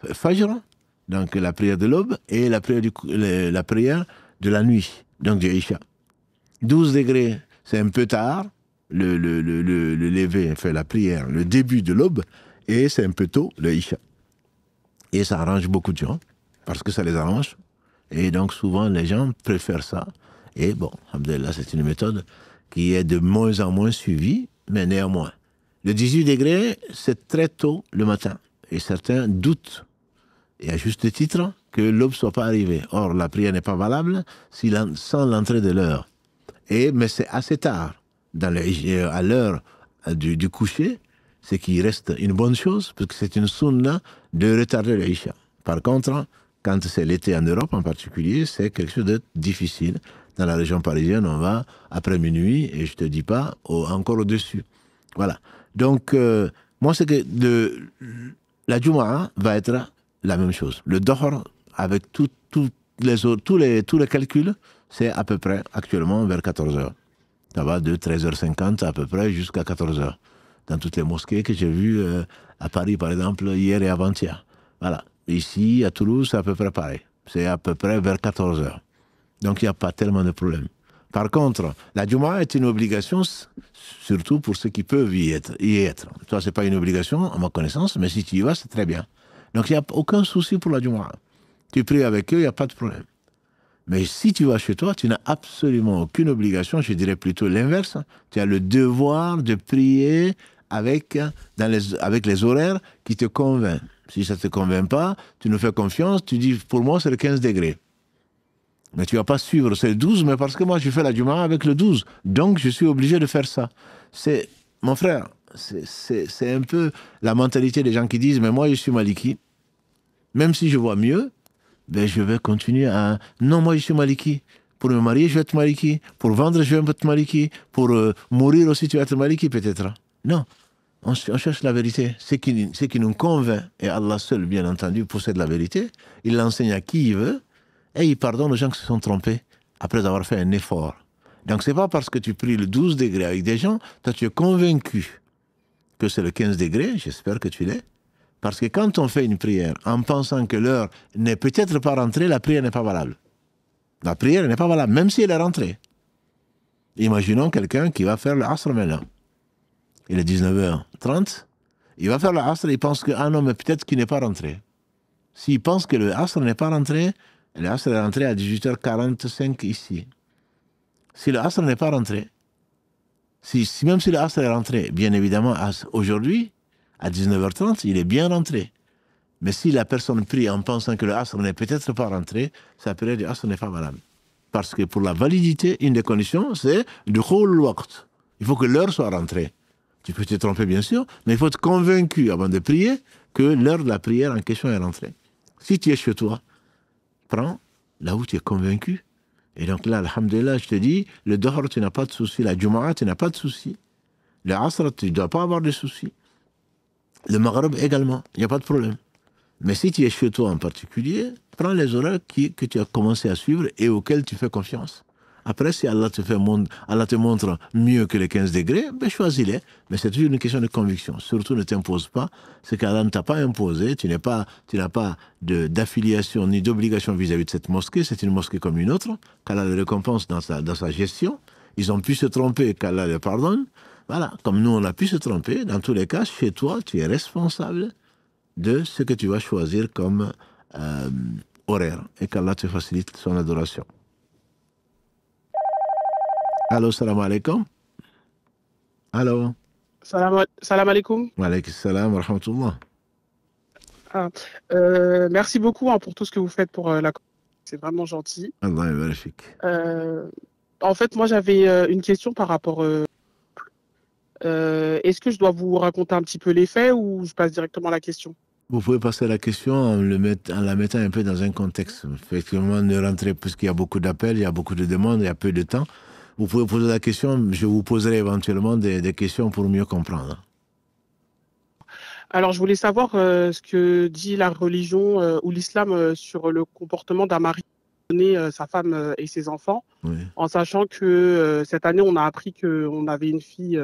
Fajr, donc la prière de l'aube, et la prière de la nuit, donc du Isha. 12 degrés, c'est un peu tard, le lever, enfin la prière, le début de l'aube, et c'est un peu tôt, le Isha. Et ça arrange beaucoup de gens, parce que ça les arrange. Et donc souvent les gens préfèrent ça. Et bon, alhamdoulilah, c'est une méthode qui est de moins en moins suivie, mais néanmoins. Le 18 degrés, c'est très tôt le matin. Et certains doutent, et à juste titre, que l'aube ne soit pas arrivée. Or, la prière n'est pas valable sans l'entrée de l'heure. Mais c'est assez tard, à l'heure du coucher, ce qui reste une bonne chose, parce que c'est une sunna de retarder le Isha. Par contre, quand c'est l'été en Europe en particulier, c'est quelque chose de difficile. Dans la région parisienne, on va après minuit, et je ne te dis pas, encore au-dessus. Voilà. Donc, moi, c'est que la Jumu'ah va être la même chose. Le Dohr, avec tous les calculs, c'est à peu près actuellement vers 14h. Ça va de 13h50 à peu près jusqu'à 14h. Dans toutes les mosquées que j'ai vues à Paris, par exemple, hier et avant-hier. Voilà. Ici, à Toulouse, c'est à peu près pareil. C'est à peu près vers 14h. Donc, il n'y a pas tellement de problème. Par contre, la Jumu'ah est une obligation, surtout pour ceux qui peuvent y être. Toi, ce n'est pas une obligation, à ma connaissance, mais si tu y vas, c'est très bien. Donc, il n'y a aucun souci pour la Jumu'ah. Tu pries avec eux, il n'y a pas de problème. Mais si tu vas chez toi, tu n'as absolument aucune obligation, je dirais plutôt l'inverse. Tu as le devoir de prier avec les horaires qui te convainquent. Si ça ne te convainc pas, tu nous fais confiance, tu dis, pour moi, c'est le 15 degrés. Mais tu ne vas pas suivre, c'est le 12, mais parce que moi, je fais la Jumu'ah avec le 12. Donc, je suis obligé de faire ça. Mon frère, c'est un peu la mentalité des gens qui disent, mais moi, je suis maliki. Même si je vois mieux, ben, je vais continuer à... Non, moi, je suis maliki. Pour me marier, je vais être maliki. Pour vendre, je vais être maliki. Pour mourir aussi, tu vas être maliki, peut-être. Non. On cherche la vérité. Ce qui nous convainc, et Allah seul, bien entendu, possède la vérité, il l'enseigne à qui il veut, et il pardonne aux gens qui se sont trompés après avoir fait un effort. Donc, c'est pas parce que tu pries le 12 degrés avec des gens, toi, tu es convaincu que c'est le 15 degrés, j'espère que tu l'es. Parce que quand on fait une prière en pensant que l'heure n'est peut-être pas rentrée, la prière n'est pas valable. La prière n'est pas valable, même si elle est rentrée. Imaginons quelqu'un qui va faire le Asr maintenant. Il est 19h30, il va faire le Asr et il pense que, ah non, mais peut-être qu'il n'est pas rentré. S'il pense que le Asr n'est pas rentré, le Asr est rentré à 18h45 ici. Si le Asr n'est pas rentré, même si le Asr est rentré, bien évidemment, aujourd'hui, à 19h30, il est bien rentré. Mais si la personne prie en pensant que le Asr n'est peut-être pas rentré, sa prière du Asr n'est pas valable. Parce que pour la validité, une des conditions, c'est dukhul waqt. Il faut que l'heure soit rentrée. Tu peux te tromper, bien sûr, mais il faut être convaincu, avant de prier, que l'heure de la prière en question est rentrée. Si tu es chez toi, prends là où tu es convaincu. Et donc là, alhamdoulilah, je te dis, le Dohr, tu n'as pas de souci. La Jumu'ah, tu n'as pas de souci. Le Asr, tu ne dois pas avoir de souci. Le Maghrib également, il n'y a pas de problème. Mais si tu es chez toi en particulier, prends les horaires que tu as commencé à suivre et auxquels tu fais confiance. Après, si Allah te montre mieux que les 15 degrés, ben choisis-les. Mais c'est toujours une question de conviction. Surtout, ne t'impose pas. C'est qu'Allah ne t'a pas imposé. Tu n'as pas d'affiliation ni d'obligation vis-à-vis de cette mosquée. C'est une mosquée comme une autre. Qu'Allah le récompense dans sa gestion. Ils ont pu se tromper, qu'Allah les pardonne. Voilà. Comme nous, on a pu se tromper. Dans tous les cas, chez toi, tu es responsable de ce que tu vas choisir comme horaire et qu'Allah te facilite son adoration. Allô, salam alaikum. Allô. Salam alaikum. Wa alaykum salam wa rahmatullah. Merci beaucoup pour tout ce que vous faites pour la. C'est vraiment gentil. Allah est magnifique. En fait, moi, j'avais une question par rapport. Est-ce que je dois vous raconter un petit peu les faits ou je passe directement à la question? Vous pouvez passer la question en la mettant un peu dans un contexte. Effectivement, ne rentrez, puisqu'il y a beaucoup d'appels, il y a beaucoup de demandes, il y a peu de temps. Vous pouvez poser la question, je vous poserai éventuellement des questions pour mieux comprendre. Alors, je voulais savoir ce que dit la religion ou l'islam sur le comportement d'un mari qui donne sa femme et ses enfants, Oui. en sachant que cette année, on a appris qu'on avait une fille,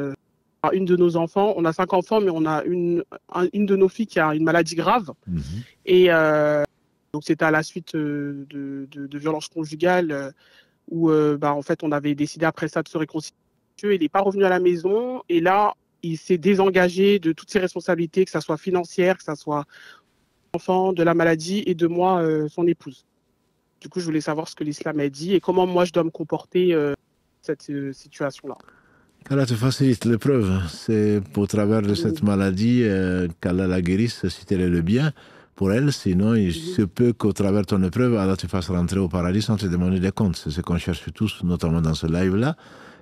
une de nos enfants, on a 5 enfants, mais on a une de nos filles qui a une maladie grave. Et donc, c'était à la suite de violences conjugales où en fait, on avait décidé après ça de se réconcilier. Il n'est pas revenu à la maison et là, il s'est désengagé de toutes ses responsabilités, que ce soit financière, que ce soit enfant, de la maladie et de moi, son épouse. Du coup, je voulais savoir ce que l'islam a dit et comment moi je dois me comporter cette situation-là. qu'Allah te facilite l'épreuve. C'est au travers de cette maladie qu'Allah la guérisse, si tel est le bien pour elle. Sinon, il se peut qu'au travers de ton épreuve, Allah te fasse rentrer au paradis sans te demander des comptes. C'est ce qu'on cherche tous, notamment dans ce live-là.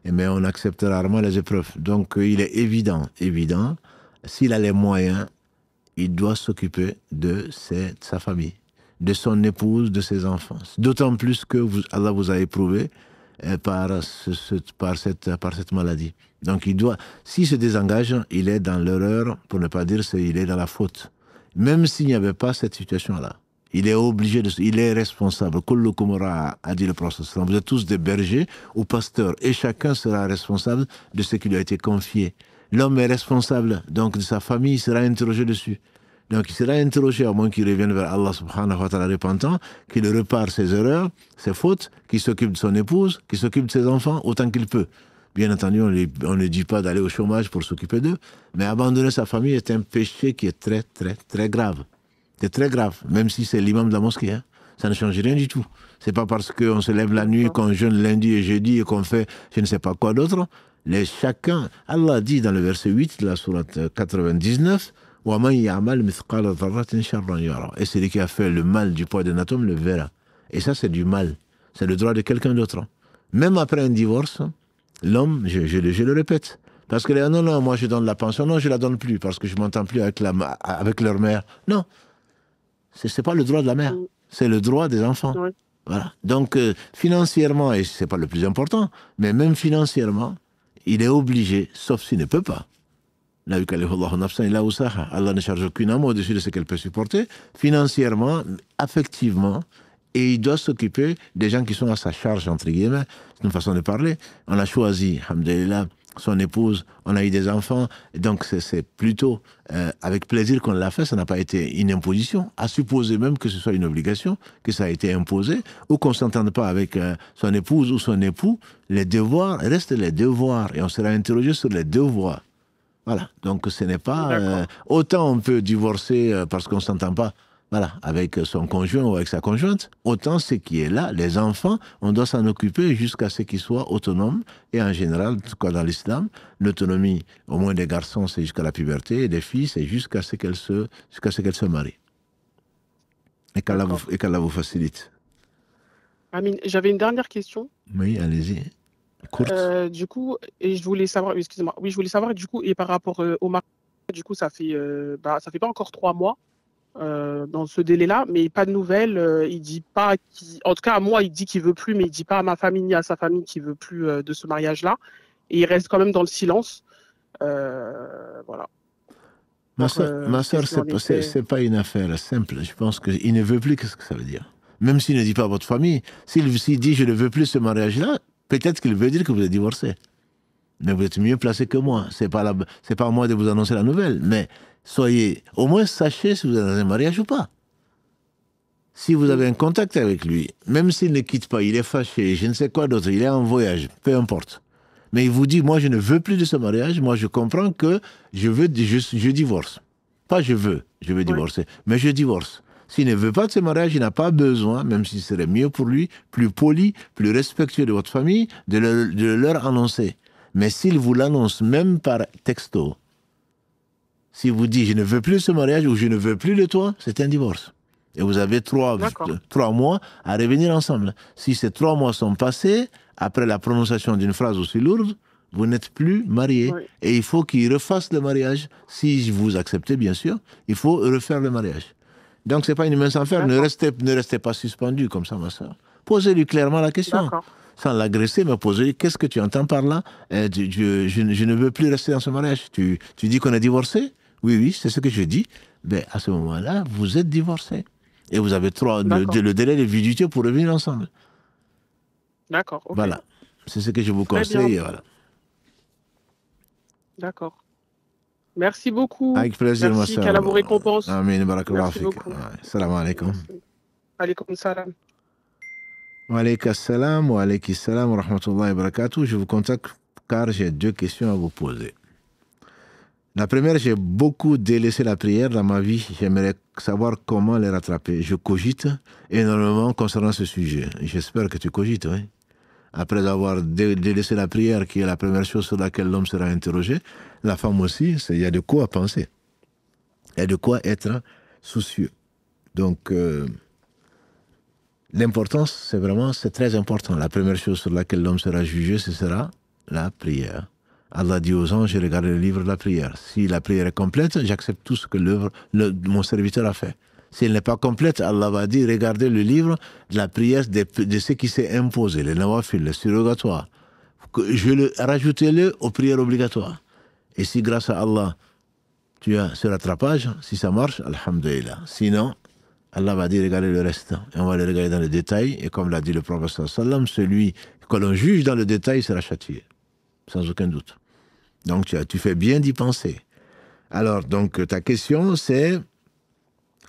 Mais on accepte rarement les épreuves. Donc, il est évident, s'il a les moyens, il doit s'occuper de sa famille, de son épouse, de ses enfants. D'autant plus que Allah vous a éprouvé par cette maladie. Donc, s'il se désengage, il est dans l'erreur, pour ne pas dire il est dans la faute. Même s'il n'y avait pas cette situation-là. Il est obligé il est responsable. Kullukum ra'a, a dit le prophète. Vous êtes tous des bergers ou pasteurs et chacun sera responsable de ce qui lui a été confié. L'homme est responsable donc de sa famille, il sera interrogé dessus. Donc il sera interrogé à moins qu'il revienne vers Allah subhanahu wa ta'ala repentant, qu'il répare ses erreurs, ses fautes, qu'il s'occupe de son épouse, qu'il s'occupe de ses enfants autant qu'il peut. Bien entendu, on ne dit pas d'aller au chômage pour s'occuper d'eux, mais abandonner sa famille est un péché qui est très, très, très grave. C'est très grave, même si c'est l'imam de la mosquée. Hein. Ça ne change rien du tout. C'est pas parce qu'on se lève la nuit, qu'on jeûne lundi et jeudi et qu'on fait je ne sais pas quoi d'autre. Chacun, Allah dit dans le verset 8 de la sourate 99, et celui qui a fait le mal du poids d'un atome le verra. Et ça, c'est du mal. C'est le droit de quelqu'un d'autre. Même après un divorce, l'homme, je le répète, parce que non, moi je donne la pension, non, je la donne plus parce que je m'entends plus avec leur mère. Non. C'est pas le droit de la mère, c'est le droit des enfants. Oui. Voilà. Donc, financièrement, et c'est pas le plus important, mais même financièrement, il est obligé, sauf s'il ne peut pas. Allah ne charge aucune âme au-dessus de ce qu'elle peut supporter, financièrement, affectivement, et il doit s'occuper des gens qui sont à sa charge, entre guillemets. C'est une façon de parler. On a choisi, alhamdoulilah, son épouse, on a eu des enfants, donc c'est plutôt avec plaisir qu'on l'a fait, ça n'a pas été une imposition, à supposer même que ce soit une obligation, que ça a été imposé, ou qu'on ne s'entende pas avec son épouse ou son époux, les devoirs restent les devoirs, et on sera interrogé sur les devoirs. Voilà, donc ce n'est pas... autant on peut divorcer parce qu'on ne s'entend pas, voilà, avec son conjoint ou avec sa conjointe, autant ce qui est là, les enfants, on doit s'en occuper jusqu'à ce qu'ils soient autonomes. Et en général, en tout cas dans l'islam, l'autonomie, au moins des garçons, c'est jusqu'à la puberté, et des filles, c'est jusqu'à ce qu'elles se marient. Et qu'Allah vous facilite. Amine, j'avais une dernière question. Oui, allez-y. Courte. Du coup, et je voulais savoir, excusez-moi, oui, je voulais savoir, du coup, et par rapport au mariage, du coup, ça fait pas encore 3 mois. Dans ce délai-là, mais pas de nouvelles. Il dit pas, en tout cas à moi, il dit qu'il veut plus, mais il dit pas à ma famille ni à sa famille qu'il veut plus de ce mariage-là. Et il reste quand même dans le silence. Voilà. Ma soeur, c'est pas une affaire simple. Je pense qu'il ne veut plus. Qu'est-ce que ça veut dire? Même s'il ne dit pas à votre famille, s'il dit je ne veux plus ce mariage-là, peut-être qu'il veut dire que vous êtes divorcé. Mais vous êtes mieux placé que moi. C'est pas à moi de vous annoncer la nouvelle, mais au moins sachez si vous êtes dans un mariage ou pas. Si vous avez un contact avec lui, même s'il ne quitte pas, il est fâché, je ne sais quoi d'autre, il est en voyage, peu importe. Mais il vous dit, moi je ne veux plus de ce mariage, moi je comprends que je divorce. Pas je veux divorcer, mais je divorce. S'il ne veut pas de ce mariage, il n'a pas besoin, même si ce serait mieux pour lui, plus poli, plus respectueux de votre famille, de leur annoncer. Mais s'il vous l'annonce même par texto, si vous dites je ne veux plus ce mariage ou je ne veux plus de toi, c'est un divorce. Et vous avez 3 mois à revenir ensemble. Si ces 3 mois sont passés, après la prononciation d'une phrase aussi lourde, vous n'êtes plus mariés. Oui. Et il faut qu'il refasse le mariage. Si vous acceptez, bien sûr, il faut refaire le mariage. Donc, ce n'est pas une main sans fer. Ne restez pas suspendu comme ça, ma soeur. Posez-lui clairement la question. Sans l'agresser, mais posez-lui qu'est-ce que tu entends par là. Je ne veux plus rester dans ce mariage. Tu dis qu'on est divorcé? Oui, c'est ce que je dis. Ben, à ce moment-là, vous êtes divorcé. Et vous avez le délai de validité pour revenir ensemble. D'accord. Okay. Voilà. C'est ce que je vous conseille. Voilà. D'accord. Merci beaucoup. Avec plaisir, ma soeur. Qu'Allah vous récompense. Amin. Barakallahu fik. Salam alaikum. Alaikum salam. Wa alaikum salam wa alaikum salam wa rahmatullahi wa barakatuh. Je vous contacte car j'ai 2 questions à vous poser. La première, j'ai beaucoup délaissé la prière dans ma vie. J'aimerais savoir comment les rattraper. Je cogite énormément concernant ce sujet. J'espère que tu cogites, oui. Après avoir délaissé la prière, qui est la première chose sur laquelle l'homme sera interrogé, la femme aussi, il y a de quoi penser. Il y a de quoi être soucieux. Donc, l'importance, c'est très important. La première chose sur laquelle l'homme sera jugé, ce sera la prière. Allah dit aux anges, j'ai regardé le livre de la prière. Si la prière est complète, j'accepte tout ce que mon serviteur a fait. Si elle n'est pas complète, Allah va dire, regardez le livre de la prière de ce qui s'est imposé, les nawafil, les surrogatoires. Rajoutez-le aux prières obligatoires. Et si grâce à Allah, tu as ce rattrapage, si ça marche, alhamdulillah. Sinon, Allah va dire, regardez le reste. Et on va le regarder dans le détail. Et comme l'a dit le prophète sallam, celui que l'on juge dans le détail sera châtié. Sans aucun doute. Donc, tu fais bien d'y penser. Alors, donc, ta question, c'est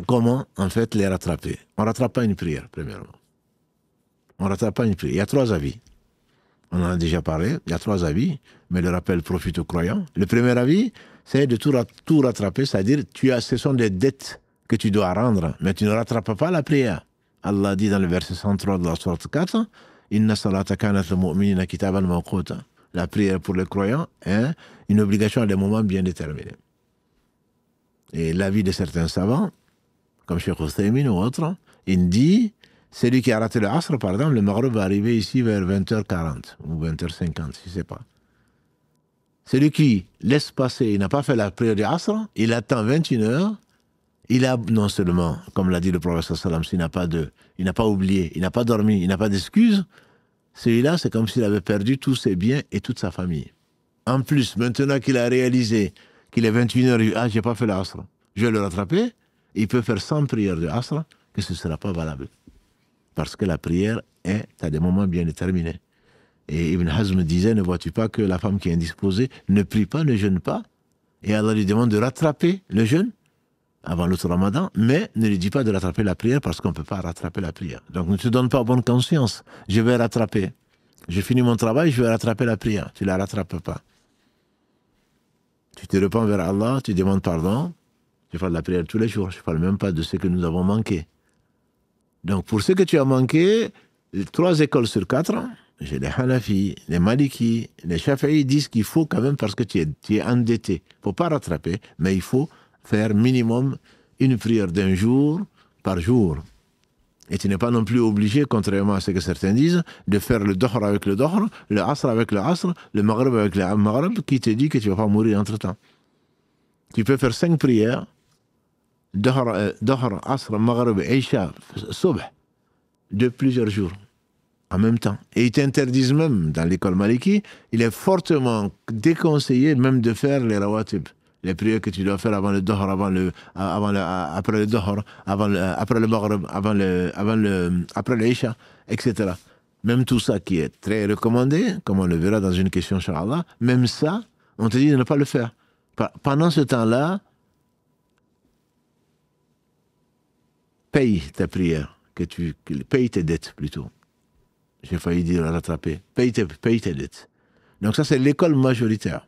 comment, en fait, les rattraper. On ne rattrape pas une prière, premièrement. On ne rattrape pas une prière. Il y a 3 avis. On en a déjà parlé. Il y a 3 avis, mais le rappel profite aux croyants. Le premier avis, c'est de tout rattraper, c'est-à-dire, ce sont des dettes que tu dois rendre, mais tu ne rattrapes pas la prière. Allah dit dans le verset 103 de la sourate 4, « Inna salata kanat al-mu'minina kitaban mawquta » La prière pour les croyants est une obligation à des moments bien déterminés. Et l'avis de certains savants, comme Cheikh Uthaymin ou autres, il dit, celui qui a raté le Asr, par exemple, le Maghreb va arriver ici vers 20h40 ou 20h50, je ne sais pas. Celui qui laisse passer, il n'a pas fait la prière du Asr, il attend 21h, il a non seulement, comme l'a dit le prophète sallam, il n'a pas oublié, il n'a pas dormi, il n'a pas d'excuses, celui-là, c'est comme s'il avait perdu tous ses biens et toute sa famille. En plus, maintenant qu'il a réalisé qu'il est 21h, ah, j'ai pas fait l'Asr, je vais le rattraper, il peut faire 100 prières de Asr, que ce ne sera pas valable. Parce que la prière est à des moments bien déterminés. Et Ibn Hazm disait, ne vois-tu pas que la femme qui est indisposée ne prie pas, ne jeûne pas, et Allah lui demande de rattraper le jeûne avant l'autre Ramadan, mais ne lui dit pas de rattraper la prière parce qu'on ne peut pas rattraper la prière. Donc ne te donne pas bonne conscience. Je vais rattraper. J'ai fini mon travail, je vais rattraper la prière. Tu ne la rattrapes pas. Tu te repens vers Allah, tu demandes pardon. Je fais de la prière tous les jours. Je ne parle même pas de ce que nous avons manqué. Donc pour ce que tu as manqué, 3 écoles sur 4, j'ai les Hanafi, les Maliki, les Shafi'i disent qu'il faut quand même, parce que tu es endetté. Il ne faut pas rattraper, mais il faut faire minimum une prière d'un jour par jour. Et tu n'es pas non plus obligé, contrairement à ce que certains disent, de faire le Dohr avec le Dohr, le Asr avec le Asr, le Maghreb avec le Maghreb, qui te dit que tu ne vas pas mourir entre-temps. Tu peux faire 5 prières, Dohr, Asr, Maghreb, Isha, Subh, de plusieurs jours, en même temps. Et ils t'interdisent même, dans l'école Maliki, il est fortement déconseillé même de faire les rawatib. Les prières que tu dois faire avant le Dohr, après le Dohr, après le Maghreb, après l'Isha, etc. Même tout ça qui est très recommandé, comme on le verra dans une question, Inch'Allah, même ça, on te dit de ne pas le faire. Pendant ce temps-là, paye ta prière, paye tes dettes plutôt. J'ai failli dire rattraper. Paye tes dettes. Donc ça, c'est l'école majoritaire.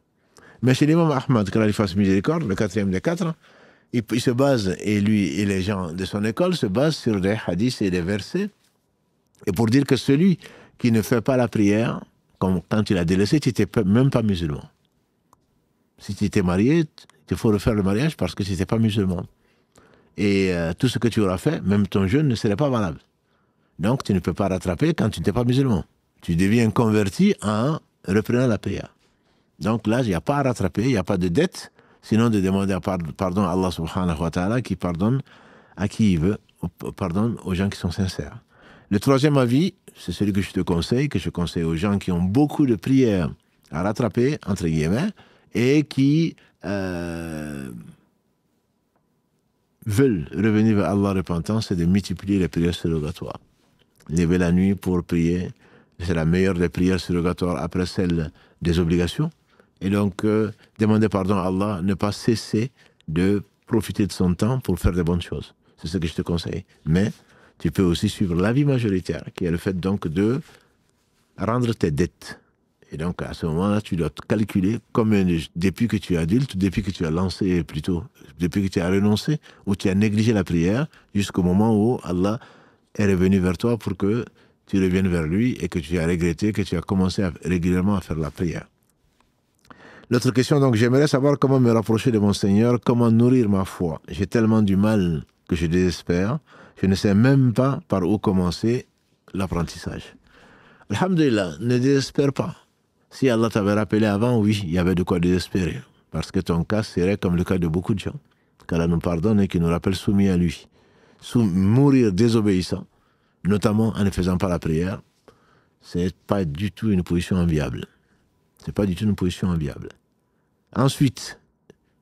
Mais chez l'imam Ahmad, que l'Allah fasse miséricorde, le 4e des 4, il se base, et lui et les gens de son école se basent sur des hadiths et des versets, et pour dire que celui qui ne fait pas la prière, comme quand tu l'as délaissé, tu n'étais même pas musulman. Si tu étais marié, il faut refaire le mariage parce que tu n'étais pas musulman. Et tout ce que tu auras fait, même ton jeûne ne serait pas valable. Donc tu ne peux pas rattraper quand tu n'étais pas musulman. Tu deviens converti en reprenant la prière. Donc là, il n'y a pas à rattraper, il n'y a pas de dette, sinon de demander pardon à Allah subhanahu wa ta'ala qui pardonne à qui il veut, pardonne aux gens qui sont sincères. Le troisième avis, c'est celui que je te conseille, que je conseille aux gens qui ont beaucoup de prières à rattraper, entre guillemets, et qui veulent revenir vers Allah repentant, c'est de multiplier les prières surrogatoires. Lever la nuit pour prier, c'est la meilleure des prières surrogatoires après celle des obligations. Et donc, demander pardon à Allah, ne pas cesser de profiter de son temps pour faire de bonnes choses. C'est ce que je te conseille. Mais tu peux aussi suivre l'avis majoritaire, qui est le fait donc de rendre tes dettes. Et donc, à ce moment-là, tu dois te calculer combien, depuis que tu es adulte, depuis que tu as lancé, plutôt, depuis que tu as renoncé, ou tu as négligé la prière, jusqu'au moment où Allah est revenu vers toi pour que tu reviennes vers lui et que tu as regretté que tu as commencé régulièrement à faire la prière. L'autre question, donc, j'aimerais savoir comment me rapprocher de mon Seigneur, comment nourrir ma foi. J'ai tellement du mal que je désespère. Je ne sais même pas par où commencer l'apprentissage. Alhamdulillah, ne désespère pas. Si Allah t'avait rappelé avant, oui, il y avait de quoi désespérer. Parce que ton cas serait comme le cas de beaucoup de gens. Qu'Allah nous pardonne et qu'il nous rappelle soumis à lui. Mourir désobéissant, notamment en ne faisant pas la prière, c'est pas du tout une position enviable. C'est pas du tout une position enviable. Ensuite,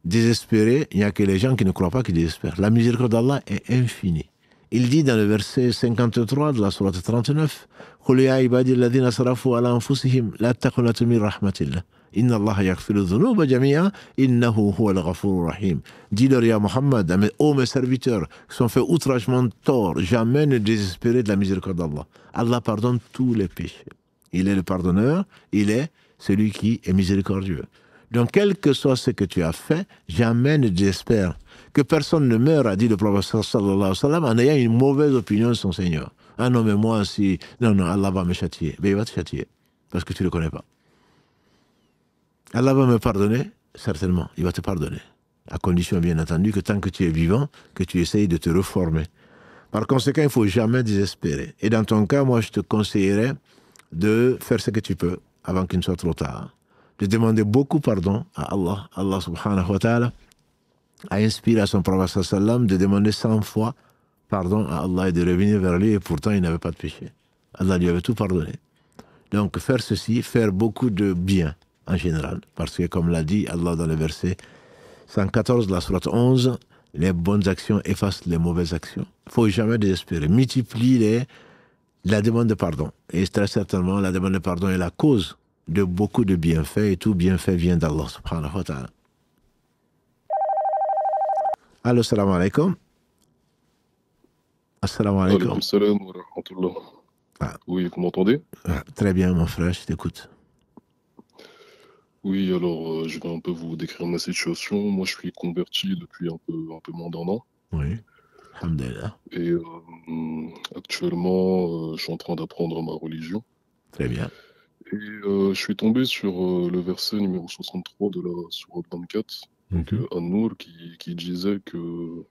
désespérer, il n'y a que les gens qui ne croient pas qui désespèrent. La miséricorde d'Allah est infinie. Il dit dans le verset 53 de la sourate 39, قُلْ يَا عِبَادِي الَّذِينَ أَسْرَفُوا عَلَى أَنفُسِهِمْ لَا تَقْنَطُوا مِنْ رَحْمَةِ اللَّهِ إِنَّ اللَّهَ يَغْفِرُ الذُّنُوبَ جَمِيعًا إِنَّهُ هُوَ الْغَفُورُ الرَّحِيمُ. Dis-leur, ya Muhammad, ô mes serviteurs, qui sont fait outragement tort, jamais ne désespérez de la miséricorde d'Allah. Allah pardonne tous les péchés. Il est le pardonneur, il est celui qui est miséricordieux. Donc, quel que soit ce que tu as fait, jamais ne désespère. Que personne ne meure, a dit le prophète sallallahu alayhi wa sallam, en ayant une mauvaise opinion de son Seigneur. Ah non, mais moi, si... Non, Allah va me châtier. Mais il va te châtier, parce que tu ne le connais pas. Allah va me pardonner, certainement, il va te pardonner. À condition, bien entendu, que tant que tu es vivant, que tu essayes de te reformer. Par conséquent, il ne faut jamais désespérer. Et dans ton cas, moi, je te conseillerais de faire ce que tu peux avant qu'il ne soit trop tard. De demander beaucoup pardon à Allah. Allah subhanahu wa ta'ala a inspiré à son prophète sallam de demander 100 fois pardon à Allah et de revenir vers lui, et pourtant il n'avait pas de péché. Allah lui avait tout pardonné. Donc faire ceci, faire beaucoup de bien en général, parce que comme l'a dit Allah dans le verset 114 de la sourate 11, les bonnes actions effacent les mauvaises actions. Il ne faut jamais désespérer. Multiplie la demande de pardon. Et très certainement, la demande de pardon est la cause de beaucoup de bienfaits, et tout bienfait vient d'Allah subhanahu wa ta'ala. Allô, salam alaikum. Assalamu alaikum. Alaikum salam wa rahmatullah. Oui, vous m'entendez? Très bien, mon frère, je t'écoute. Oui, alors je vais un peu vous décrire ma situation. Moi, je suis converti depuis un peu moins d'un an. Oui, alhamdulillah. Et actuellement, je suis en train d'apprendre ma religion. Très bien. Et je suis tombé sur le verset numéro 63 de la sourate 24, donc An-Nur, qui disait que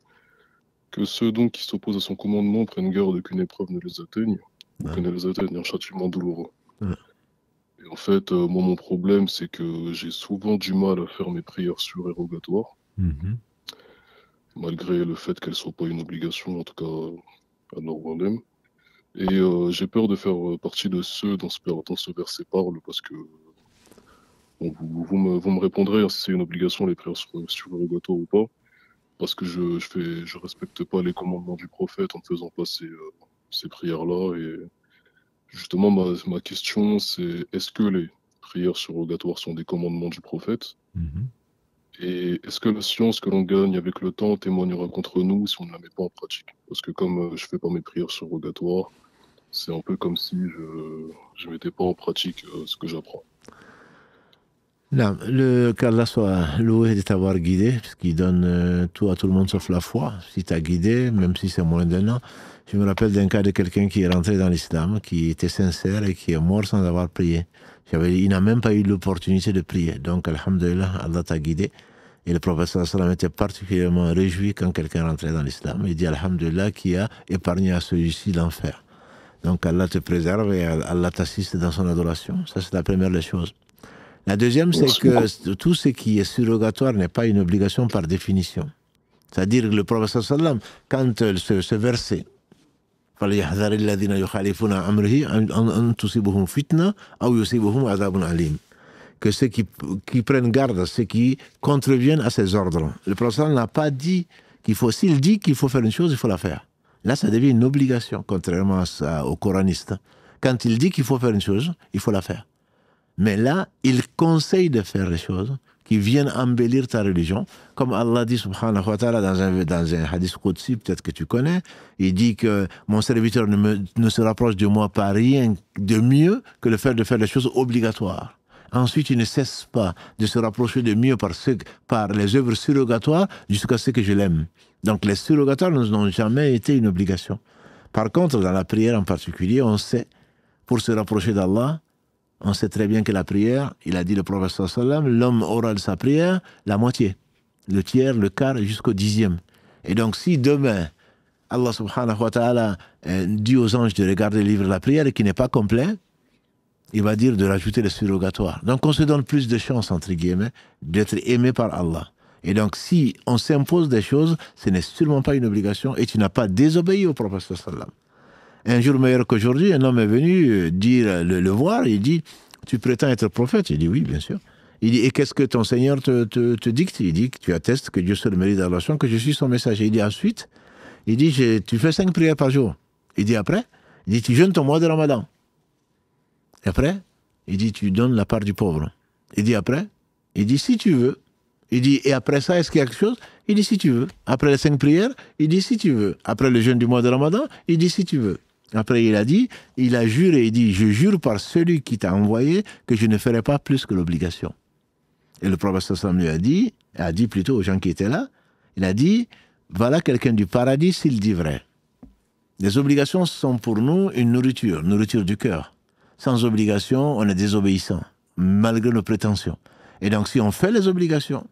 ceux donc qui s'opposent à son commandement prennent garde qu'une épreuve ne les atteigne, ou que ne les atteigne un châtiment douloureux. Et en fait, moi, mon problème, c'est que j'ai souvent du mal à faire mes prières surérogatoires, malgré le fait qu'elles ne soient pas une obligation, en tout cas à Nord-Wandem. Et j'ai peur de faire partie de ceux dont ce verset parle, parce que bon, vous me répondrez hein, si c'est une obligation, les prières surérogatoires ou pas, parce que je respecte pas les commandements du prophète en ne faisant pas ces prières-là. Et justement, ma question, c'est est-ce que les prières surrogatoires sont des commandements du prophète? Et est-ce que la science que l'on gagne avec le temps témoignera contre nous si on ne la met pas en pratique? Parce que comme je fais pas mes prières surrogatoires, c'est un peu comme si je ne mettais pas en pratique ce que j'apprends. Non, qu'Allah soit loué de t'avoir guidé, parce qu'il donne tout à tout le monde sauf la foi. Si t'as guidé, même si c'est moins d'un an. Je me rappelle d'un cas de quelqu'un qui est rentré dans l'islam, qui était sincère et qui est mort sans avoir prié. Il n'a même pas eu l'opportunité de prier. Donc, alhamdulillah, Allah t'a guidé. Et le prophète sallallahu alayhi wa sallam était particulièrement réjoui quand quelqu'un rentrait dans l'islam. Il dit alhamdulillah qui a épargné à celui-ci l'enfer. Donc Allah te préserve et Allah t'assiste dans son adoration. Ça, c'est la première des choses. La deuxième, c'est que tout ce qui est surrogatoire n'est pas une obligation par définition. C'est-à-dire que le prophète sallallahu alayhi wa sallam, quand ce verset فَلْيَحْذَرِ الَّذِينَ يُخَالِفُونَ عَنْ أَمْرِهِ أَنْ تُصِيبَهُمْ فِتْنَةٌ أَوْ يُصِيبَهُمْ عَذَابٌ أَلِيمٌ, que ceux qui prennent garde, ceux qui contreviennent à ses ordres. Le prophète n'a pas dit qu'il faut, s'il dit qu'il faut faire une chose, il faut la faire. Là, ça devient une obligation, contrairement aux coranistes. Quand il dit qu'il faut faire une chose, il faut la faire. Mais là, il conseille de faire les choses qui viennent embellir ta religion. Comme Allah dit, subhanahu wa ta'ala, dans un hadith qudsi, peut-être que tu connais, il dit que mon serviteur ne se rapproche de moi par rien de mieux que le fait de faire les choses obligatoires. Ensuite, il ne cesse pas de se rapprocher de mieux par les œuvres surrogatoires jusqu'à ce que je l'aime. Donc, les surrogatoires n'ont jamais été une obligation. Par contre, dans la prière en particulier, on sait, pour se rapprocher d'Allah, on sait très bien que la prière, il a dit le prophète sallallahu alayhi wa sallam, l'homme aura de sa prière la moitié, le tiers, le quart jusqu'au 10e. Et donc, si demain, Allah subhanahu wa ta'ala dit aux anges de regarder le livre de la prière et qui n'est pas complet, il va dire de rajouter le surrogatoire. Donc, on se donne plus de chance, entre guillemets, d'être aimé par Allah. Et donc, si on s'impose des choses, ce n'est sûrement pas une obligation et tu n'as pas désobéi au prophète sallallahu alayhi wa sallam. Un jour meilleur qu'aujourd'hui, un homme est venu dire, le voir, il dit, tu prétends être prophète? Il dit, oui, bien sûr. Il dit, et qu'est-ce que ton Seigneur te dicte? Il dit, tu attestes que Dieu seul mérite d'adoration, que je suis son messager. Il dit, ensuite, il dit, tu fais 5 prières par jour. Il dit, après, il dit, tu jeûnes ton mois de Ramadan. Et après, il dit, tu donnes la part du pauvre. Il dit, après, il dit, si tu veux. Il dit, et après ça, est-ce qu'il y a quelque chose? Il dit, si tu veux. Après les 5 prières, il dit, si tu veux. Après le jeûne du mois de Ramadan, il dit, si tu veux. Après, il a juré, il dit, je jure par celui qui t'a envoyé que je ne ferai pas plus que l'obligation. Et le prophète sallallahu alayhi wa sallam lui a dit plutôt aux gens qui étaient là, il a dit, voilà quelqu'un du paradis s'il dit vrai. Les obligations sont pour nous une nourriture du cœur. Sans obligation, on est désobéissant, malgré nos prétentions. Et donc, si on fait les obligations,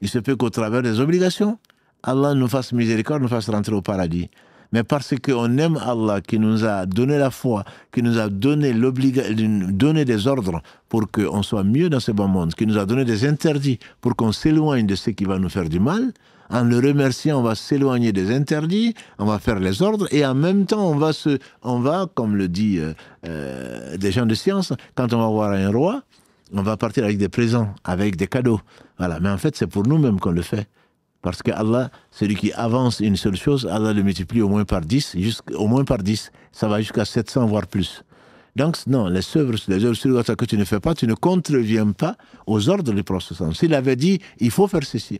il se peut qu'au travers des obligations, Allah nous fasse miséricorde, nous fasse rentrer au paradis. Mais parce qu'on aime Allah, qui nous a donné la foi, qui nous a donné des ordres pour qu'on soit mieux dans ce bon monde, qui nous a donné des interdits pour qu'on s'éloigne de ce qui va nous faire du mal, en le remerciant, on va s'éloigner des interdits, on va faire les ordres, et en même temps, on va comme le dit des gens de science, quand on va voir un roi, on va partir avec des présents, avec des cadeaux. Voilà. Mais en fait, c'est pour nous-mêmes qu'on le fait. Parce que Allah, celui qui avance une seule chose, Allah le multiplie au moins par 10, ça va jusqu'à 700 voire plus. Donc non, les œuvres surrogatoires que tu ne fais pas, tu ne contreviens pas aux ordres du prophète. S'il avait dit, il faut faire ceci,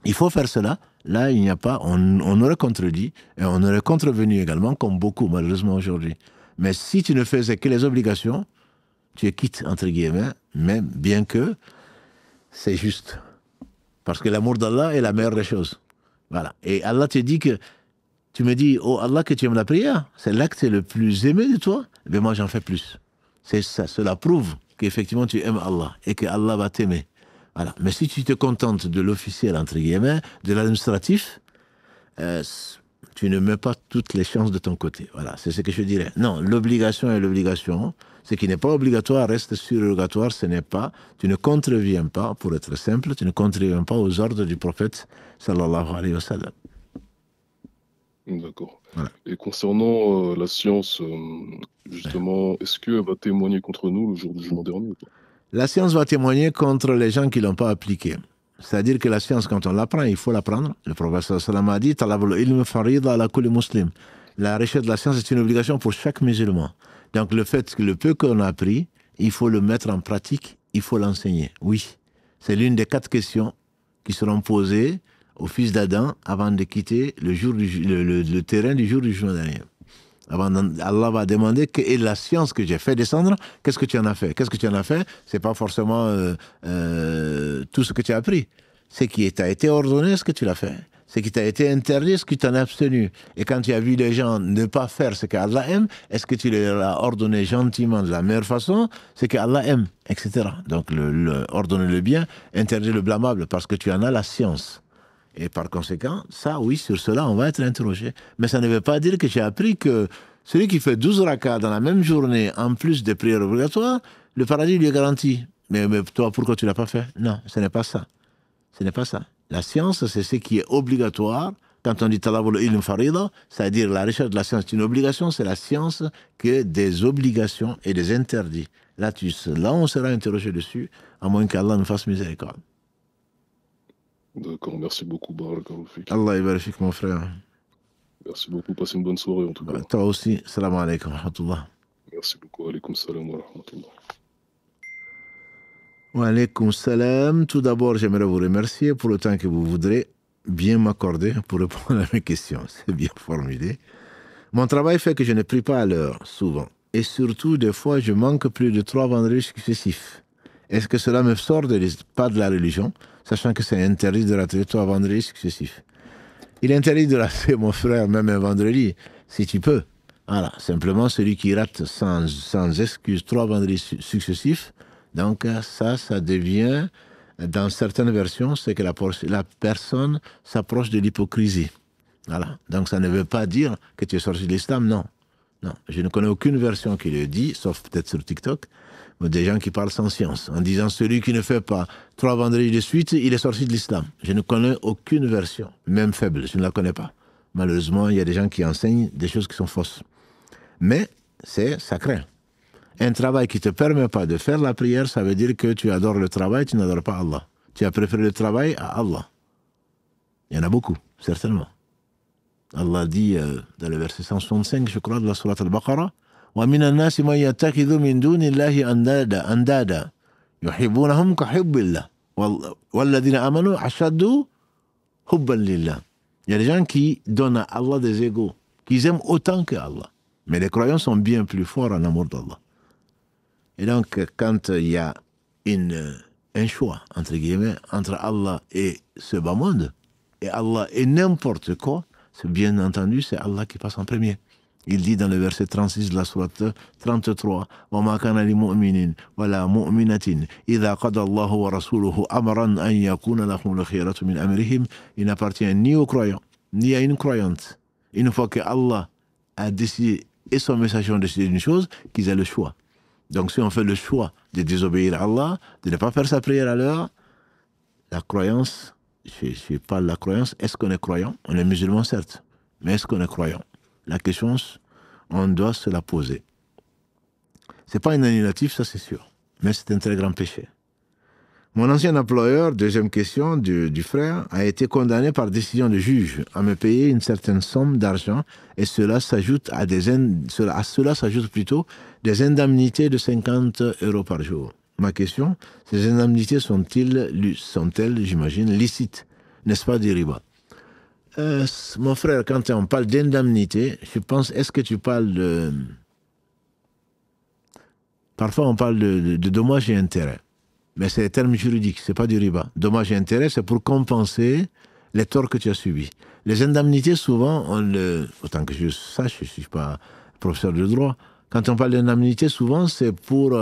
il faut faire cela, là il n'y a pas, on aurait contredit, et on aurait contrevenu également, comme beaucoup malheureusement aujourd'hui. Mais si tu ne faisais que les obligations, tu es quitte, entre guillemets, mais bien que c'est juste. Parce que l'amour d'Allah est la meilleure des choses. Voilà. Et Allah te dit que, tu me dis, oh Allah, que tu aimes la prière, c'est l'acte le plus aimé de toi, mais moi j'en fais plus. C'est ça, cela prouve qu'effectivement tu aimes Allah et que Allah va t'aimer. Voilà. Mais si tu te contentes de l'officiel, entre guillemets, de l'administratif, tu ne mets pas toutes les chances de ton côté. Voilà, c'est ce que je dirais. Non, l'obligation est l'obligation. Ce qui n'est pas obligatoire reste surrogatoire, ce n'est pas. Tu ne contreviens pas, pour être simple, tu ne contreviens pas aux ordres du prophète, sallallahu alayhi wa sallam. D'accord. Voilà. Et concernant la science, justement, est-ce qu'elle va témoigner contre nous le jour du jugement dernier ou pas? La science va témoigner contre les gens qui ne l'ont pas appliquée. C'est-à-dire que la science, quand on l'apprend, il faut l'apprendre. Le prophète sallallahu alayhi wa sallam a dit, ilm farida ala kulli muslim. La recherche de la science est une obligation pour chaque musulman. Donc le fait que le peu qu'on a appris, il faut le mettre en pratique, il faut l'enseigner. Oui, c'est l'une des 4 questions qui seront posées au fils d'Adam avant de quitter le terrain du jour du jugement dernier. Allah va demander quelle est la science que j'ai fait descendre, qu'est-ce que tu en as fait? Qu'est-ce que tu en as fait? C'est pas forcément tout ce que tu as appris. Ce qui t'a été ordonné, ce que tu l'as fait. Ce qui t'a été interdit, ce que tu t'en as abstenu. Et quand tu as vu les gens ne pas faire ce qu'Allah aime, est-ce que tu leur as ordonné gentiment de la meilleure façon ce qu'Allah aime, etc. Donc ordonner le bien, interdire le blâmable, parce que tu en as la science. Et par conséquent, ça, oui, sur cela, on va être interrogé. Mais ça ne veut pas dire que j'ai appris que celui qui fait 12 rakats dans la même journée, en plus des prières obligatoires, le paradis lui est garanti. Mais toi, pourquoi tu ne l'as pas fait? Non, ce n'est pas ça. Ce n'est pas ça. La science, c'est ce qui est obligatoire. Quand on dit talabul ilm farida, c'est-à-dire la recherche de la science est une obligation, c'est la science que des obligations et des interdits. Là, on sera interrogé dessus, à moins qu'Allah nous fasse miséricorde. D'accord, merci beaucoup, Barakallahu fik. Allah yabarik mon frère. Merci beaucoup, passez une bonne soirée en tout cas. Toi aussi, salam alaikum wa rahmatullah. Merci beaucoup, alaikum salam wa rahmatullah. Wa alaikum salam. Tout d'abord, j'aimerais vous remercier pour le temps que vous voudrez bien m'accorder pour répondre à mes questions. C'est bien formulé. Mon travail fait que je ne prie pas à l'heure, souvent. Et surtout, des fois, je manque plus de 3 vendredis successifs. Est-ce que cela me sort pas de la religion, sachant que c'est interdit de rater 3 vendredis successifs? Il est interdit de rater, mon frère, même un vendredi, si tu peux. Voilà, simplement celui qui rate sans excuse 3 vendredis successifs, donc ça devient, dans certaines versions, c'est que la personne s'approche de l'hypocrisie. Voilà, donc ça ne veut pas dire que tu es sorti de l'islam, non. Non, je ne connais aucune version qui le dit, sauf peut-être sur TikTok, des gens qui parlent sans science, en disant celui qui ne fait pas 3 vendredis de suite, il est sorti de l'islam. Je ne connais aucune version, même faible, je ne la connais pas. Malheureusement, il y a des gens qui enseignent des choses qui sont fausses. Mais c'est sacré. Un travail qui ne te permet pas de faire la prière, ça veut dire que tu adores le travail, tu n'adores pas Allah. Tu as préféré le travail à Allah. Il y en a beaucoup, certainement. Allah dit dans le verset 165, je crois, de la sourate Al-Baqarah, وَمِنَ النَّاسِ مَنْ يَتَّخِذُ مِنْ دُونِ اللَّهِ أَنْدَادًا يُحِبُّونَهُمْ كَحُبِّ اللَّهِ وَالَّذِينَ آمَنُوا أَشَدُّ حُبًّا لِلَّهِ. Il y a des gens qui donnent à Allah des égaux, qu'ils aiment autant que Allah. Mais les croyants sont bien plus forts en amour d'Allah. Et donc, quand il y a un choix, entre guillemets, entre Allah et ce bas monde, et Allah et n'importe quoi, c'est bien entendu, c'est Allah qui passe en premier. Il dit dans le verset 36 de la sourate 33, وَمَا كَانَ لِمُؤْمِنٍ وَلَا مُؤْمِنَةٍ إِذَا قَضَى اللَّهُ وَرَسُولُهُ أَمْرًا أَنْ يَكُونَ لَهُمُ الْخِيَرَةُ مِنْ أَمْرِهِمْ. Il n'appartient ni aux croyants, ni à une croyante. Une fois que Allah a décidé, et son messager ont décidé d'une chose, qu'ils aient le choix. Donc si on fait le choix de désobéir à Allah, de ne pas faire sa prière à l'heure, la croyance, je parle de la croyance, est-ce qu'on est croyant? On est musulman, certes, mais est-ce qu'on est croyant? La question, on doit se la poser. Ce n'est pas un annulatif, ça c'est sûr, mais c'est un très grand péché. Mon ancien employeur, deuxième question du frère, a été condamné par décision de juge à me payer une certaine somme d'argent et cela s'ajoute à cela s'ajoute plutôt des indemnités de 50 € par jour. Ma question, ces indemnités sont-elles, j'imagine, licites? N'est-ce pas des riba? Mon frère, quand on parle d'indemnité, je pense, est-ce que tu parles de... Parfois, on parle de dommages et intérêts. Mais c'est un terme juridique, c'est pas du riba. Dommages et intérêts, c'est pour compenser les torts que tu as subis. Les indemnités, souvent, autant que je sache, je ne suis pas professeur de droit, quand on parle d'indemnité, souvent, c'est pour